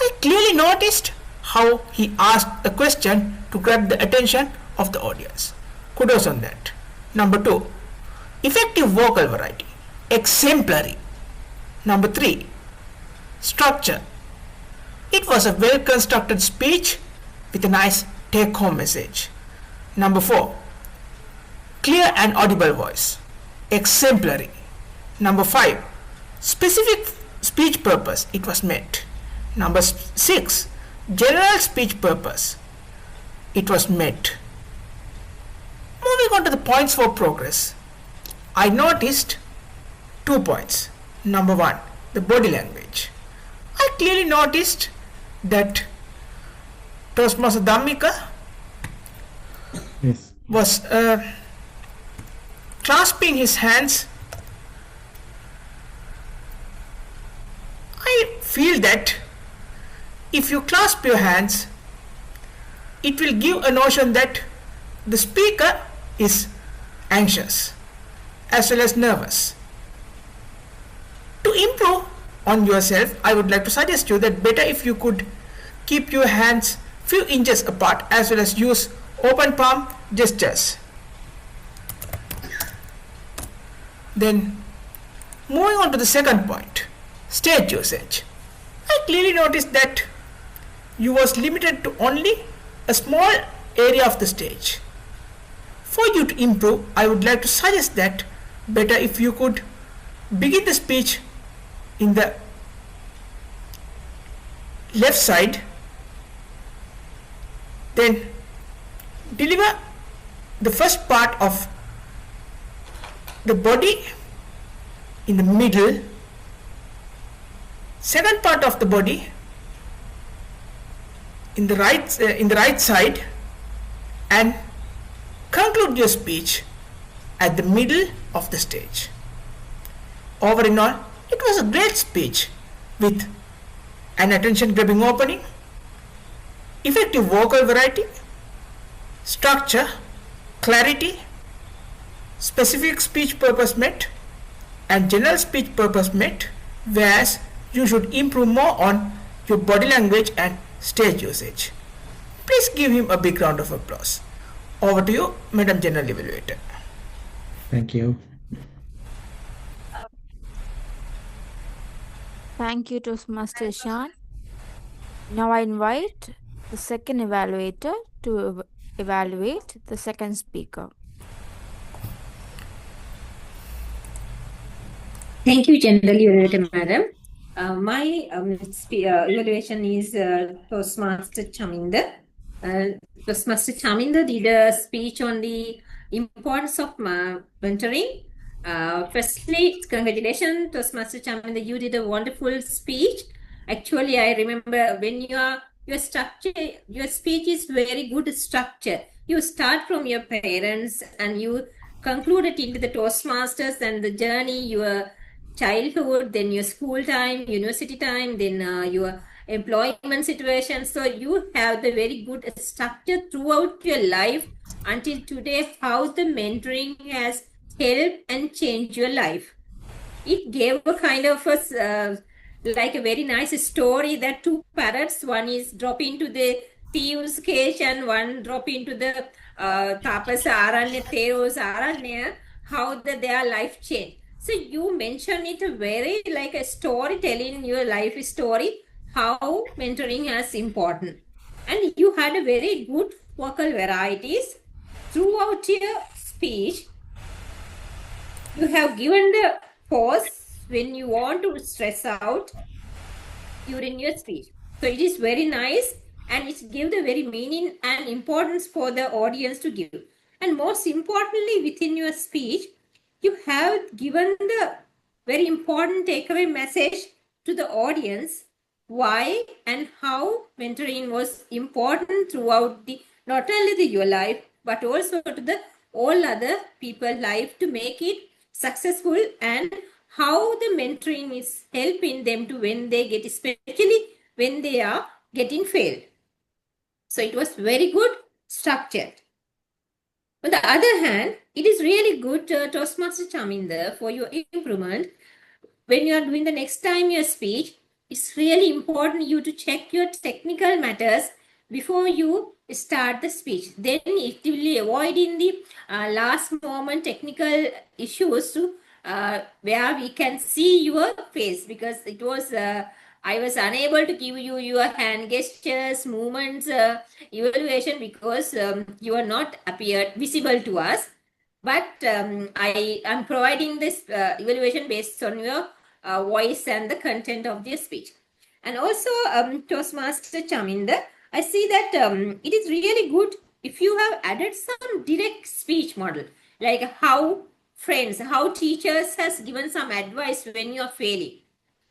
I clearly noticed how he asked a question to grab the attention of the audience. Kudos on that. Number 2, effective vocal variety. Exemplary. Number 3, structure. It was a well constructed speech with a nice take home message. Number 4, clear and audible voice. Exemplary. Number 5, specific speech purpose. It was met. Number 6, general speech purpose. It was met. Moving on to the points for progress, I noticed 2 points. Number 1, the body language. I clearly noticed that Toastmaster Dhammika was clasping his hands feel that if you clasp your hands, it will give a notion that the speaker is anxious as well as nervous. To improve on yourself, I would like to suggest you that better if you could keep your hands few inches apart as well as use open palm gestures. Then moving on to the second point, stage usage. I clearly noticed that you was limited to only a small area of the stage. For you to improve, I would like to suggest that better if you could begin the speech in the left side, then deliver the first part of the body in the middle, second part of the body in the right side, and conclude your speech at the middle of the stage. Over in all, it was a great speech with an attention-grabbing opening, effective vocal variety, structure, clarity, specific speech purpose met, and general speech purpose met, whereas you should improve more on your body language and stage usage. Please give him a big round of applause. Over to you, Madam General Evaluator. Thank you. Thank you, Toastmaster Shan. Now I invite the second evaluator to evaluate the second speaker. Thank you, General Evaluator, Madam. My evaluation is Toastmaster Chaminda. Toastmaster Chaminda did a speech on the importance of mentoring. Firstly, congratulations, Toastmaster Chaminda. You did a wonderful speech. Actually, I remember when your speech is very good structure. You start from your parents and you conclude it into the Toastmasters and the journey, your childhood, then your school time, university time, then your employment situation. So you have the very good structure throughout your life until today, how the mentoring has helped and changed your life. It gave a kind of like a very nice story that two parrots, one is drop into the thieves cage and one drop into the tapas aranya, theros aranya, how their life changed. So you mentioned it very like a storytelling, your life story, how mentoring is important. And you had a very good vocal varieties throughout your speech. You have given the pause when you want to stress out during your speech. So it is very nice and it gives the very meaning and importance for the audience to give. And most importantly, within your speech, you have given the very important takeaway message to the audience why and how mentoring was important throughout the not only your life but also to the all other people life to make it successful, and how the mentoring is helping them to when they get, especially when they are getting failed. So it was very good structured. On the other hand, it is really good, Toastmaster Chaminda, for your improvement. When you are doing the next time your speech, it's really important you to check your technical matters before you start the speech. Then it will avoid in the last moment technical issues to where we can see your face, because it was I was unable to give you your hand gestures, movements, evaluation because you are not appeared visible to us. But I am providing this evaluation based on your voice and the content of your speech. And also, Toastmaster Chaminda, I see that it is really good if you have added some direct speech model, like how friends, how teachers has given some advice when you are failing,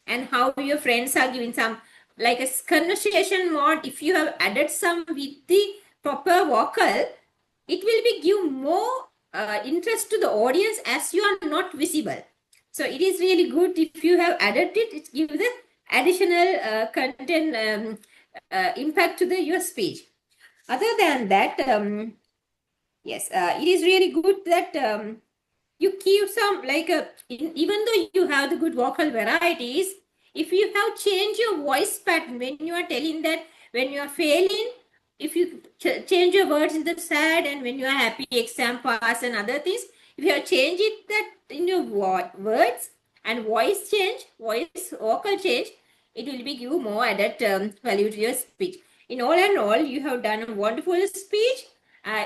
and how your friends are giving some like a conversation mode. If you have added some with the proper vocal, it will be give more interest to the audience as you are not visible. So it is really good if you have added it. It gives the additional content impact to your speech. Other than that, yes, it is really good that you keep some, like, even though you have the good vocal varieties, if you have changed your voice pattern when you are telling that, when you are failing, if you change your words in the sad, and when you are happy, exam pass and other things, if you have changed it that in your words and voice change, vocal change, it will be give more added value to your speech. In all and all, you have done a wonderful speech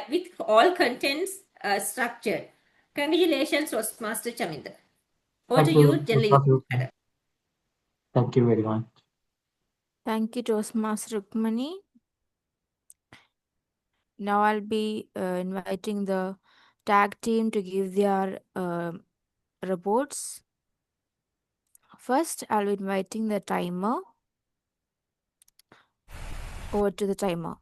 with all contents structured. Congratulations, Toastmaster Chaminda. Over to you, General. Thank you very much. Thank you, Toastmaster Rukmani. Now I'll be inviting the tag team to give their reports. First, I'll be inviting the timer. Over to the timer.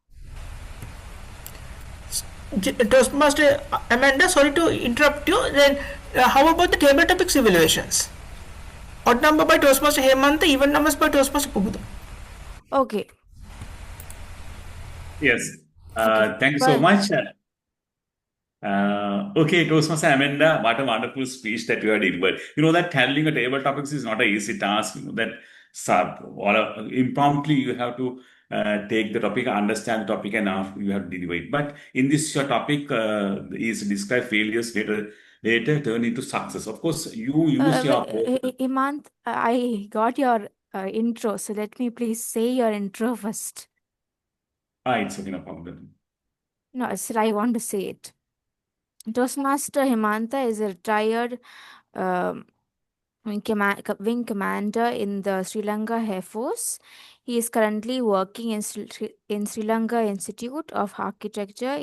Toastmaster Amanda, sorry to interrupt you. Then, how about the table topics evaluations? Odd number by Toastmaster Hemanta, even numbers by Toastmaster Pubuda. Okay. Yes. Okay. Thank you so much. Okay, Toastmaster Amanda, what a wonderful speech that you have delivered. You know that handling a table topics is not an easy task. You know that impromptu you have to take the topic, understand the topic, and now you have to deliver it. But in this your topic is describe failures later turn into success. Of course, you use your Hemant, I got your intro, so let me please say your intro first. It's okay, no problem. No, sir, I want to say it. Toastmaster Hemanta is a retired wing commander in the Sri Lanka Air Force. He is currently working in Sri Lanka Institute of Architecture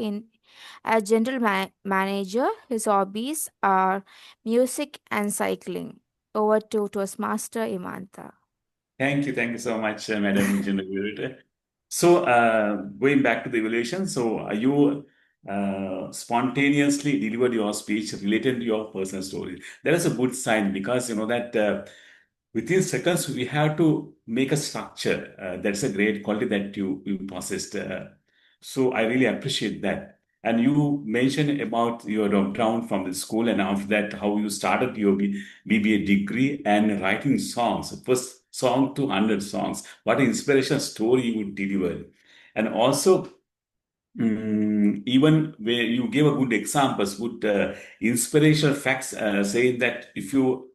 as general manager. His hobbies are music and cycling. Over to Toastmaster Hemanta. Thank you so much, Madam General Curator. So, going back to the evaluation, so you spontaneously delivered your speech related to your personal story. That is a good sign because you know that within seconds we have to make a structure. That's a great quality that you possessed. So I really appreciate that. And you mentioned about your background from the school, and after that, how you started your BBA degree and writing songs. First song to 100 songs. What an inspirational story you would deliver. And also, even where you gave a good examples, good inspirational facts, saying that if you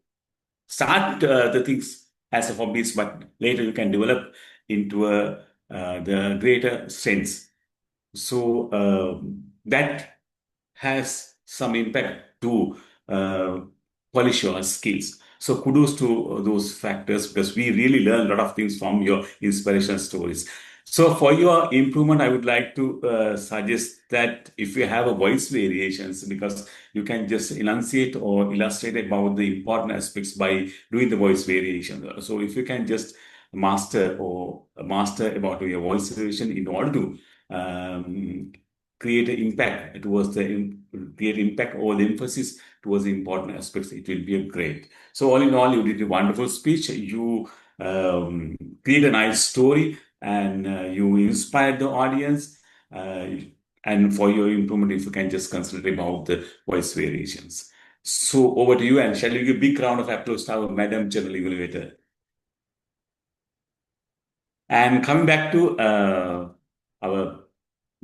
start the things as a hobbies, but later you can develop into the greater sense. So that has some impact to polish your skills. So kudos to those factors because we really learn a lot of things from your inspirational stories. So for your improvement, I would like to suggest that if you have a voice variations, because you can just enunciate or illustrate about the important aspects by doing the voice variation. So if you can just master about your voice variation in order to create an impact towards create impact or the emphasis towards the important aspects, it will be a great. So all in all, you did a wonderful speech. You create a nice story and you inspired the audience. And for your improvement, if you can just consider about the voice variations. So over to you, and shall we give a big round of applause to our Madam General Evaluator. And coming back to our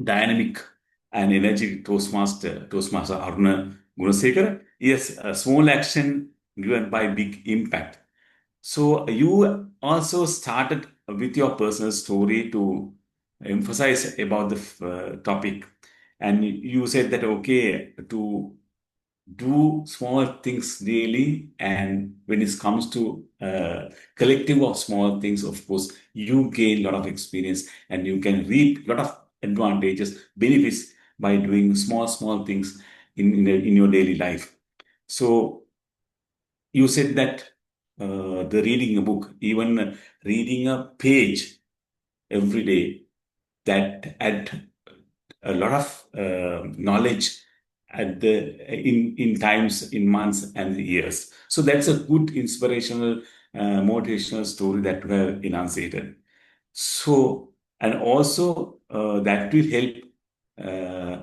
dynamic and energetic Toastmaster Aruna Gunasekara. Yes, a small action given by big impact. So you also started with your personal story to emphasize about the topic. And you said that, okay, to do small things daily, and when it comes to collective of small things, of course you gain a lot of experience and you can reap a lot of advantages, benefits by doing small things in your daily life. So you said that the reading a book, even reading a page every day, that add a lot of knowledge at the in times, in months and years. So that's a good inspirational motivational story that you have enunciated. So, and also that will help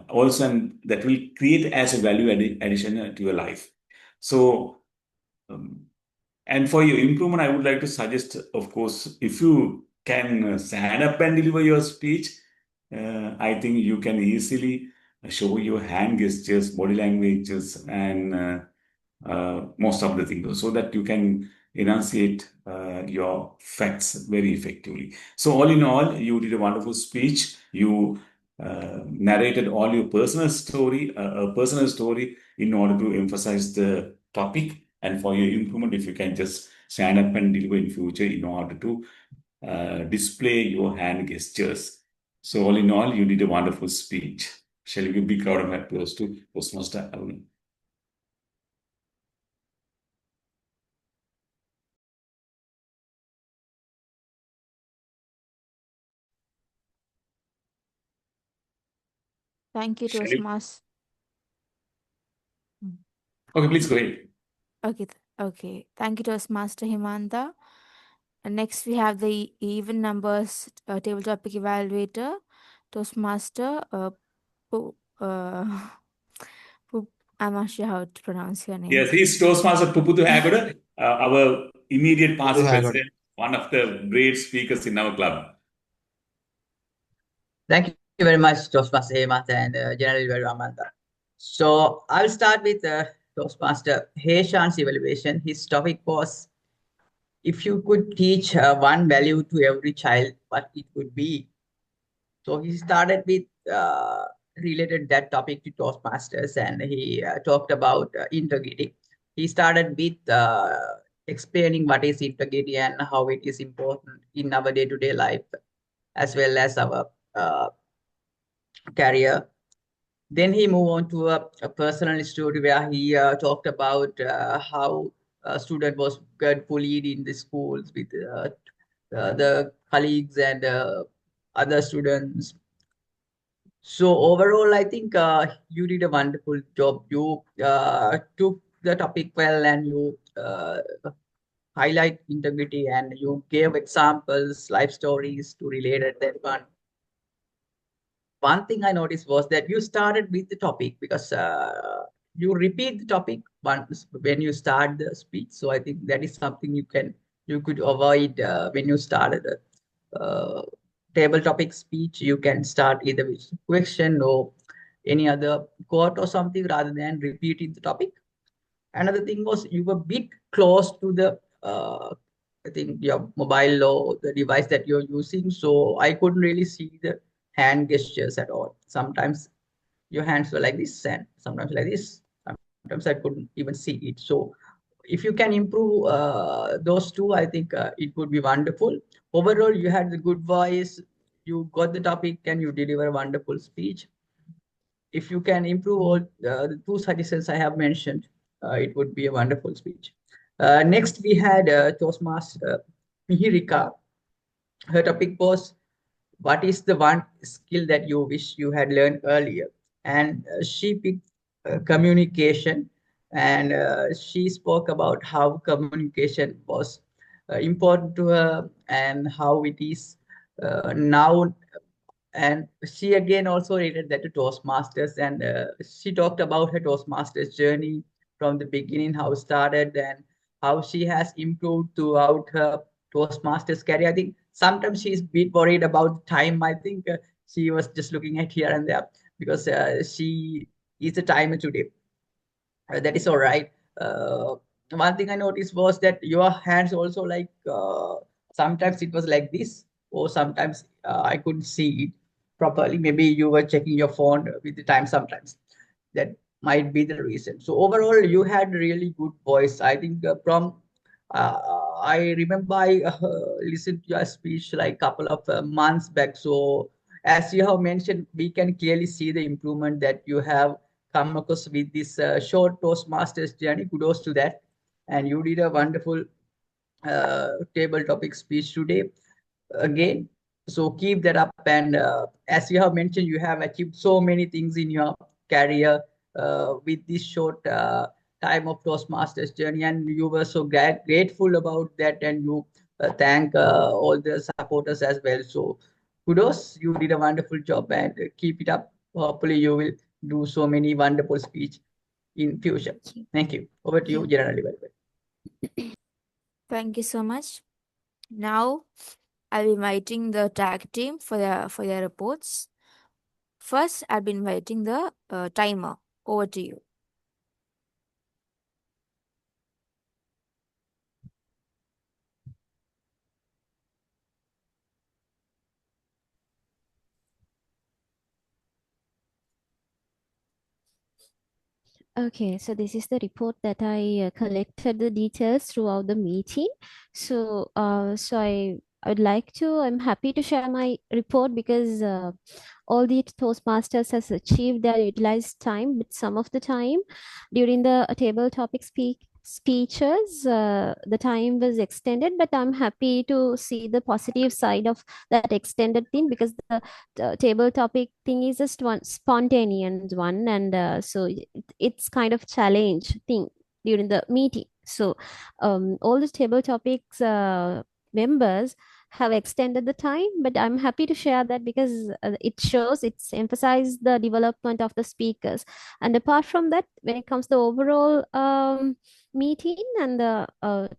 also, and that will create as a value addition to your life. So, and for your improvement, I would like to suggest, of course, if you can stand up and deliver your speech, I think you can easily show your hand gestures, body languages, and most of the things, so that you can enunciate your facts very effectively. So all in all, you did a wonderful speech. You narrated all your personal story, in order to emphasize the topic. And for your improvement, if you can just stand up and deliver in future in order to display your hand gestures. So all in all, you did a wonderful speech. Shall we give a big round of applause to Toastmaster Arun? Thank you, Shall we? Toastmasters. Okay, please go ahead. Okay. Thank you, Toastmaster Himanta. And next, we have the even numbers table topic evaluator, Toastmaster. I'm not sure how to pronounce your name. Yes, he's Toastmaster Puputhu Haggoda, our immediate past Puputhu Haggoda. president, one of the great speakers in our club. Thank you very much, Toastmaster Hemant and General Ramanta. So I'll start with Toastmaster Heshan's evaluation. His topic was, if you could teach one value to every child, what it would be. So he started with related that topic to Toastmasters, and he talked about integrity. He started with explaining what is integrity and how it is important in our day-to-day life, as well as our career. Then he moved on to a personal story where he talked about how a student was get bullied in the schools with the colleagues and other students. So overall, I think you did a wonderful job. You took the topic well, and you highlight integrity, and you gave examples, life stories to relate at that one. One thing I noticed was that you started with the topic, because you repeat the topic once when you start the speech. So I think that is something you could avoid when you started a table topic speech. You can start either with question or any other quote or something rather than repeating the topic. Another thing was you were a bit close to the I think your mobile or the device that you're using. So I couldn't really see the hand gestures at all. Sometimes your hands were like this and sometimes like this. Sometimes I couldn't even see it. So if you can improve those two, I think it would be wonderful. Overall, you had the good voice, you got the topic, and you deliver a wonderful speech. If you can improve all the two suggestions I have mentioned, it would be a wonderful speech. Next, we had Toastmaster Mihirika. Her topic was, what is the one skill that you wish you had learned earlier? And she picked communication, and she spoke about how communication was important to her and how it is now. And she again also rated that to Toastmasters, and she talked about her Toastmasters journey from the beginning, how it started and how she has improved throughout her Toastmasters career. I think sometimes she's a bit worried about time. I think she was just looking at here and there, because she is a timer today. That is all right. One thing I noticed was that your hands also, like sometimes it was like this, or sometimes I couldn't see it properly. Maybe you were checking your phone with the time sometimes. That might be the reason. So overall, you had really good voice. I think I remember I listened to your speech like a couple of months back. So as you have mentioned, we can clearly see the improvement that you have come across with this short Toastmasters journey. Kudos to that. And you did a wonderful table topic speech today again. So keep that up. And as you have mentioned, you have achieved so many things in your career with this short time of Toastmasters journey, and you were so grateful about that, and you thank all the supporters as well. So kudos, you did a wonderful job, and keep it up. Hopefully you will do so many wonderful speech in future. Thank you. Over to you, General Development. Thank you so much. Now I'll be inviting the tag team for their reports. First, I'll be inviting the timer. Over to you. Okay, so this is the report that I collected the details throughout the meeting. So, I would like to. I'm happy to share my report because all the Toastmasters has achieved their utilized time, but some of the time during the table topic speeches, the time was extended. But I'm happy to see the positive side of that extended thing because the table topic thing is just one spontaneous one, and so it's kind of challenge thing during the meeting. So all the table topics members have extended the time, but I'm happy to share that because it's emphasized the development of the speakers. And apart from that, when it comes to overall meeting and the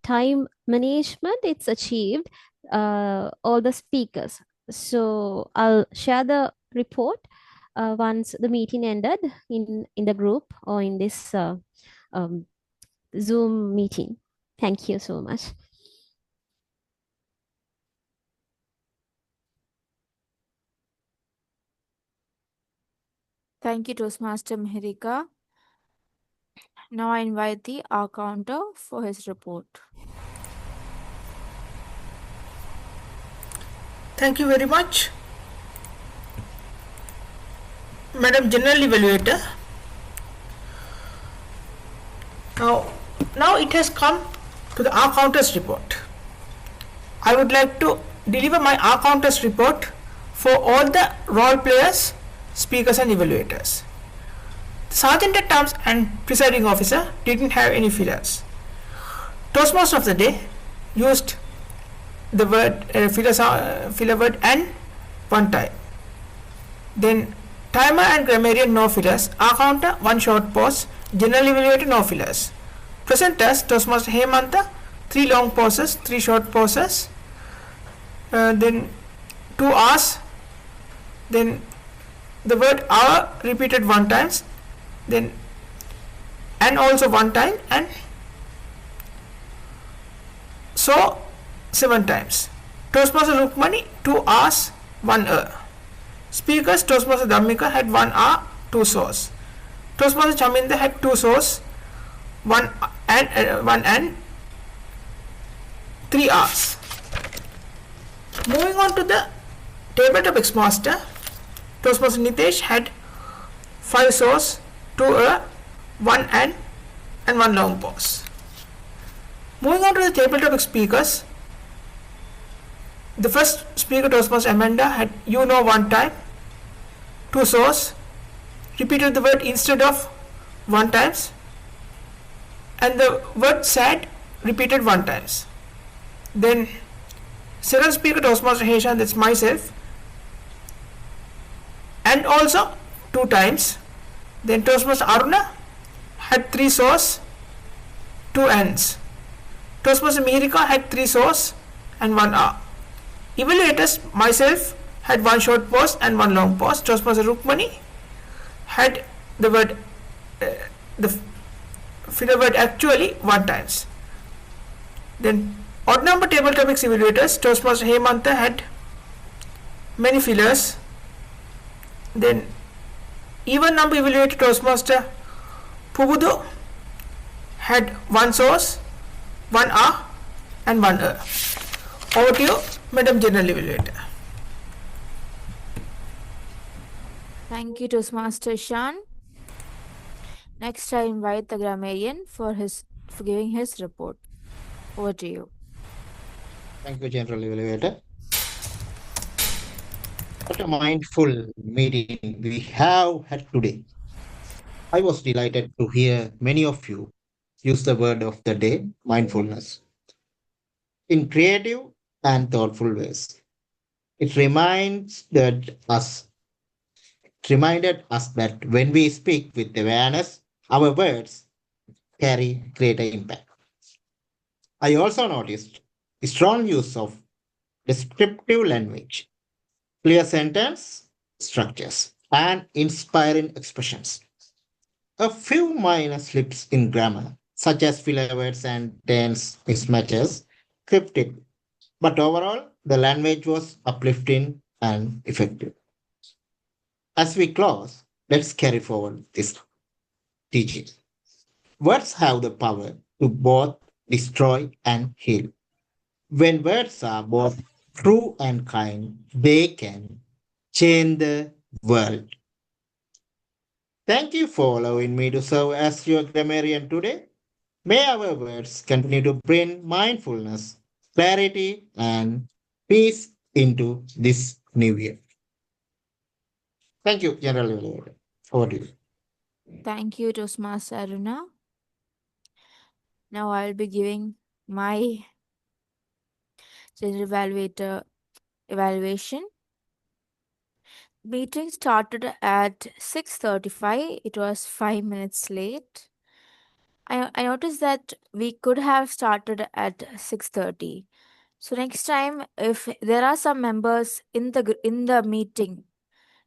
time management, it's achieved all the speakers. So I'll share the report once the meeting ended in the group or in this Zoom meeting. Thank you so much. Thank you, Toastmaster Mehrika. Now I invite the accounter for his report. Thank you very much, Madam General Evaluator. Now it has come to the accounters report. I would like to deliver my accounters report for all the role players, speakers and evaluators. The Sergeant at Arms and Presiding Officer didn't have any fillers. Toastmaster of the day used the word filler word and one time. Then timer and grammarian no fillers, accounter one short pause, general evaluator no fillers. Presenters Toastmaster Hemanta 3 long pauses, 3 short pauses, then 2 hours, then the word hour repeated 1 times, then and also 1 time, and so 7 times. Toastmaster Rukmani 2 hours 1 hour. Speakers Toastmaster Dhammika had 1 hour 2 source. Toastmaster Chaminda had 2 source 1 and 3 hours. Moving on to the tabletop X-Master, Toastmaster Nitesh had 5 source 2 hour 1 and 1 long pause. Moving on to the tabletop speakers, the first speaker Toastmaster Amanda had 1 time 2 source, repeated the word instead of 1 times, and the word sad repeated 1 times. Then second speaker Toastmaster Heshan, that's myself, and also 2 times. Then Toastmaster Aruna had 3 source 2 ends. Toastmaster Mehrika had 3 source and 1 hour. Evaluators myself had 1 short pause and 1 long pause. Toastmaster Rukmani had the word the filler word actually 1 times. Then odd number table topics evaluators Toastmaster Hemanta had many fillers. Then even number evaluator Toastmaster Pubudu had 1 source, 1 hour and 1 hour. Over to you, Madam General Evaluator. Thank you, Toastmaster Shan. Next, I invite the grammarian for giving his report. Over to you. Thank you, General Evaluator. What a mindful meeting we have had today. I was delighted to hear many of you use the word of the day, mindfulness, in creative and thoughtful ways. It reminded us that when we speak with awareness, our words carry greater impact. I also noticed a strong use of descriptive language, clear sentence structures, and inspiring expressions. A few minor slips in grammar, such as filler words and tense mismatches, crept in. But overall, the language was uplifting and effective. As we close, let's carry forward this teaching. Words have the power to both destroy and heal. When words are both true and kind, they can change the world. Thank you for allowing me to serve as your grammarian today. May our words continue to bring mindfulness, clarity, and peace into this new year. Thank you, General Evaluator. Over to you. Thank you, Toastmaster Aruna. Now I'll be giving my general evaluator evaluation. Meeting started at 6:35. It was 5 minutes late. I noticed that we could have started at 6:30. So next time, if there are some members in the meeting,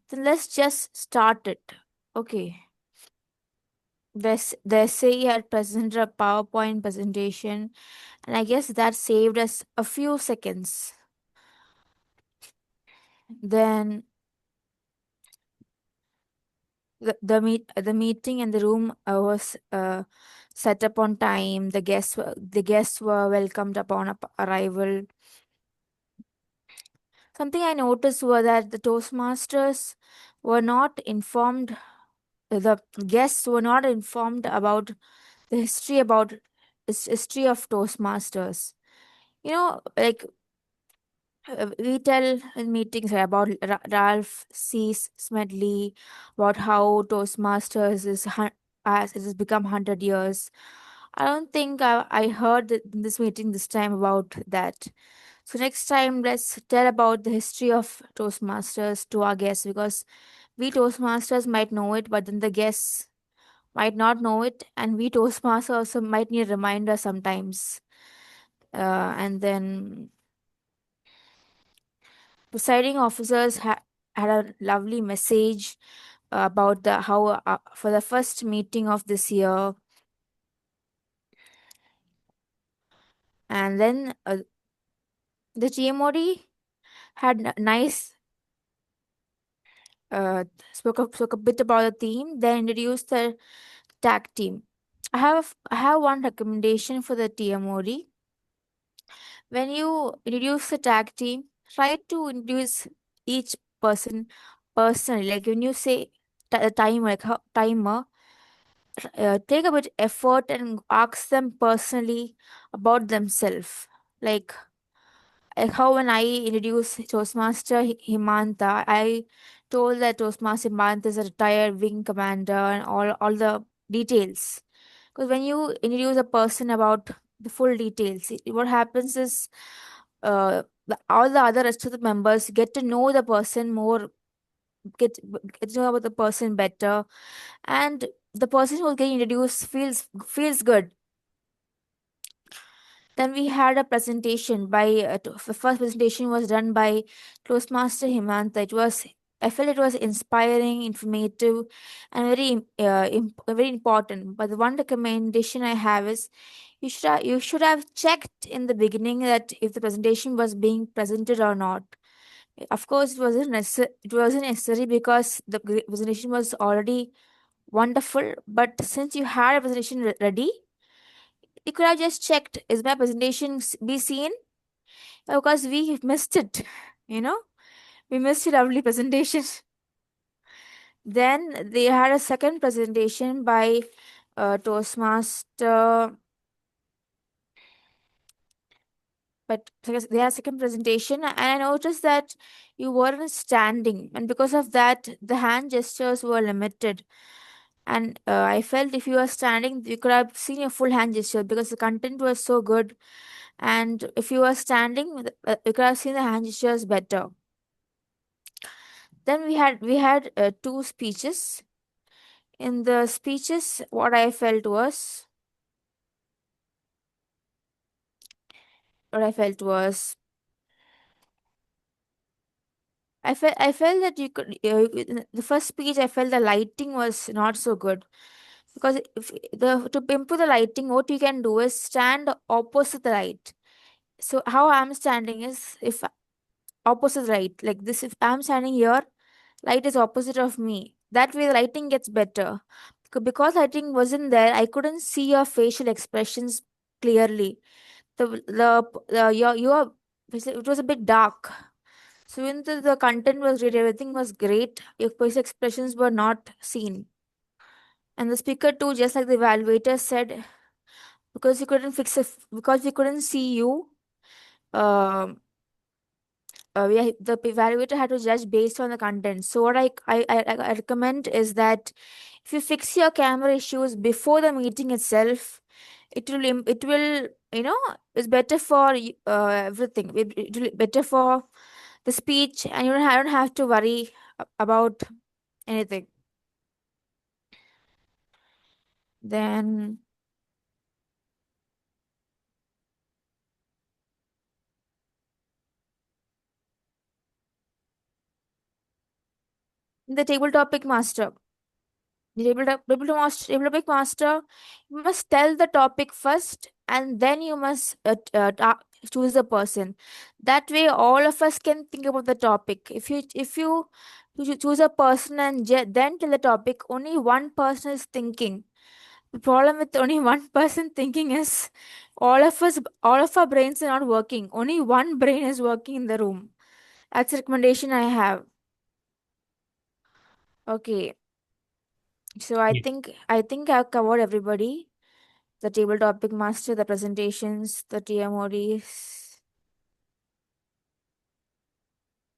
then let's just start it. Okay. The SAE had presented a PowerPoint presentation, and I guess that saved us a few seconds. Then the meeting and the room was set up on time. The guests were welcomed upon arrival. Something I noticed was that the Toastmasters were not informed. The guests were not informed about the history history of Toastmasters. You know, like we tell in meetings about Ralph C. Smedley, about how Toastmasters as it has become 100 years. I don't think I heard in this meeting this time about that. So next time, let's tell about the history of Toastmasters to our guests, because we Toastmasters might know it, but then the guests might not know it, and we Toastmasters also might need a reminder sometimes. And then presiding officers had a lovely message about the how for the first meeting of this year, and then the GMOD had nice spoke a bit about the theme. Then introduced the tag team. I have one recommendation for the TMOD. When you introduce the tag team, try to introduce each person personally. Like when you say the timer, like timer, take a bit effort and ask them personally about themselves. Like how when I introduced Toastmaster Himanta, I told that Toastmaster Himanta is a retired wing commander and all the details. Because when you introduce a person about the full details, what happens is all the other rest of the members get to know the person more, get to know about the person better, and the person who's getting introduced feels good. Then we had a presentation by the first presentation was done by Toastmaster Himanta. I felt it was inspiring, informative, and very important. But the one recommendation I have is you should have checked in the beginning that if the presentation was being presented or not. Of course, it wasn't necessary because the presentation was already wonderful. But since you had a presentation ready, you could have just checked, is my presentation be seen? Because we missed it, you know, we missed a lovely presentation. Then they had a second presentation by Toastmaster, but they had a second presentation, and I noticed that you weren't standing, and because of that, the hand gestures were limited. And I felt if you were standing, you could have seen your full hand gesture because the content was so good. And if you were standing, you could have seen the hand gestures better. Then we had two speeches. In the speeches, what I felt was I felt that you could in the first speech I felt the lighting was not so good because if to improve the lighting, what you can do is stand opposite the light. So how I'm standing is if opposite light like this, if I'm standing here, light is opposite of me. That way the lighting gets better. Because lighting wasn't there, I couldn't see your facial expressions clearly. The your it was a bit dark. So even though the content was great, everything was great, your facial expressions were not seen. And the speaker too, just like the evaluator said, because because we couldn't see you, um the evaluator had to judge based on the content. So what I recommend is that if you fix your camera issues before the meeting itself, it will it's better for everything. It will be better for the speech, and don't have to worry about anything. Then the table topic master. The table topic master, you must tell the topic first, and then you must choose the person. That way, all of us can think about the topic. If you choose a person and then tell the topic, only one person is thinking. The problem with only one person thinking is all of our brains are not working. Only one brain is working in the room. That's a recommendation I have. Okay. So I think I've covered everybody. The table topic master, the presentations, the TMODs.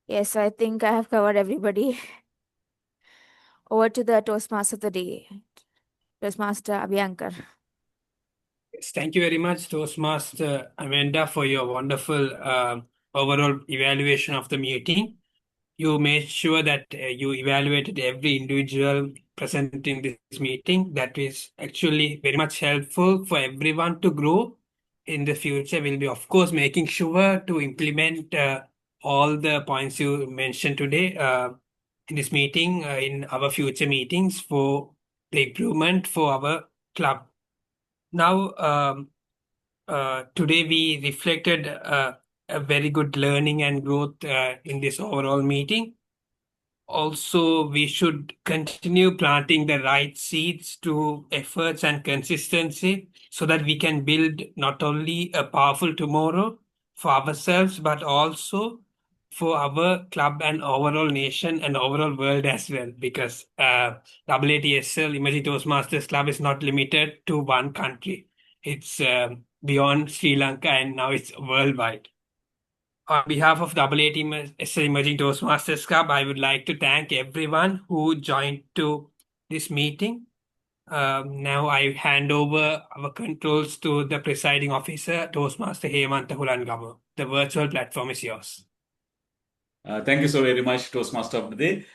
Yes, I think I have covered everybody. Over to the Toastmaster of the day. Toastmaster Abhyankar. Yes, thank you very much, Toastmaster Amanda, for your wonderful overall evaluation of the meeting. You made sure that you evaluated every individual present in this meeting. That is actually very much helpful for everyone to grow in the future. We'll be, of course, making sure to implement all the points you mentioned today in this meeting, in our future meetings for the improvement for our club. Now, today we reflected a very good learning and growth in this overall meeting. Also, we should continue planting the right seeds to efforts and consistency so that we can build not only a powerful tomorrow for ourselves, but also for our club and overall nation and overall world as well. Because AATSL, Emerging Toastmasters Club, is not limited to one country. It's beyond Sri Lanka and now it's worldwide. On behalf of AATSL Emerging Toastmasters Club, I would like to thank everyone who joined to this meeting. Now I hand over our controls to the presiding officer, Toastmaster Hemanta Hulangama. The virtual platform is yours. Thank you so very much, Toastmaster of the Day.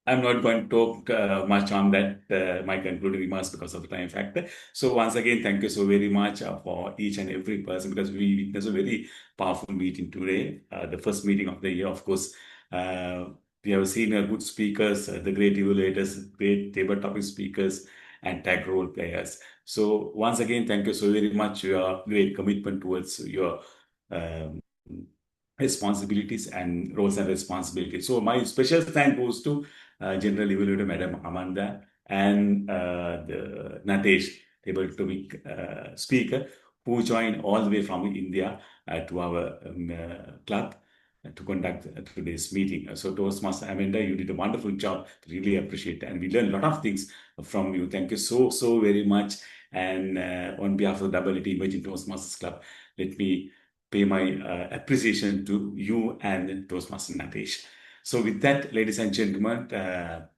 I'm not going to talk much on that, my concluding remarks because of the time factor. So once again, thank you so very much for each and every person because we witnessed a very powerful meeting today, the first meeting of the year. Of course, we have seen good speakers, the great evaluators, great table topic speakers, and tag role players. So once again, thank you so very much for your great commitment towards your responsibilities and roles and responsibilities. So my special thank goes to General Evaluator Madam Amanda and the Natesh, table topic speaker, who joined all the way from India to our club to conduct today's meeting. So Toastmaster Amanda, you did a wonderful job. Really appreciate it. And we learned a lot of things from you. Thank you so very much. And on behalf of the AAT Emerging Toastmasters Club, let me pay my appreciation to you and Toastmaster Natesh. So with that, ladies and gentlemen,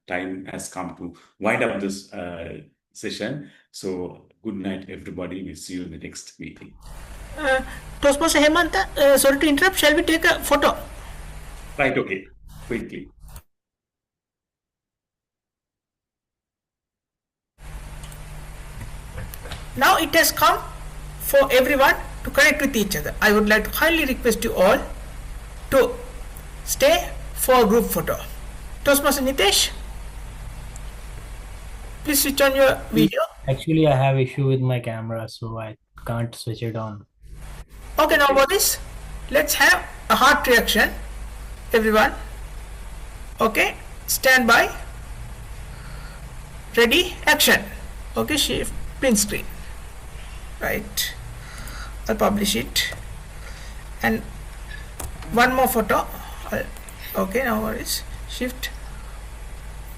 time has come to wind up this session. So good night, everybody. We'll see you in the next meeting. Toastmaster Hemanta, sorry to interrupt. Shall we take a photo? Right, okay. Quickly. Now it has come for everyone to connect with each other. I would like to highly request you all to stay for a group photo. Toastmaster Nitesh, please switch on your video. Actually, I have issue with my camera, so I can't switch it on. Okay, now what is? Let's have a heart reaction, everyone. Okay, stand by. Ready, action. Okay, shift print screen. Right, I'll publish it. And one more photo. Okay, now what is? Shift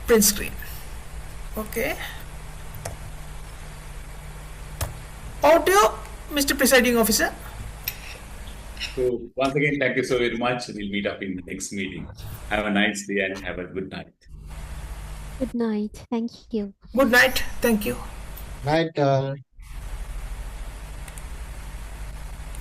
print screen. Okay. Over to you, Mr. Presiding Officer. So once again, thank you so very much. We'll meet up in the next meeting. Have a nice day and have a good night. Good night. Thank you. Good night. Thank you. Night.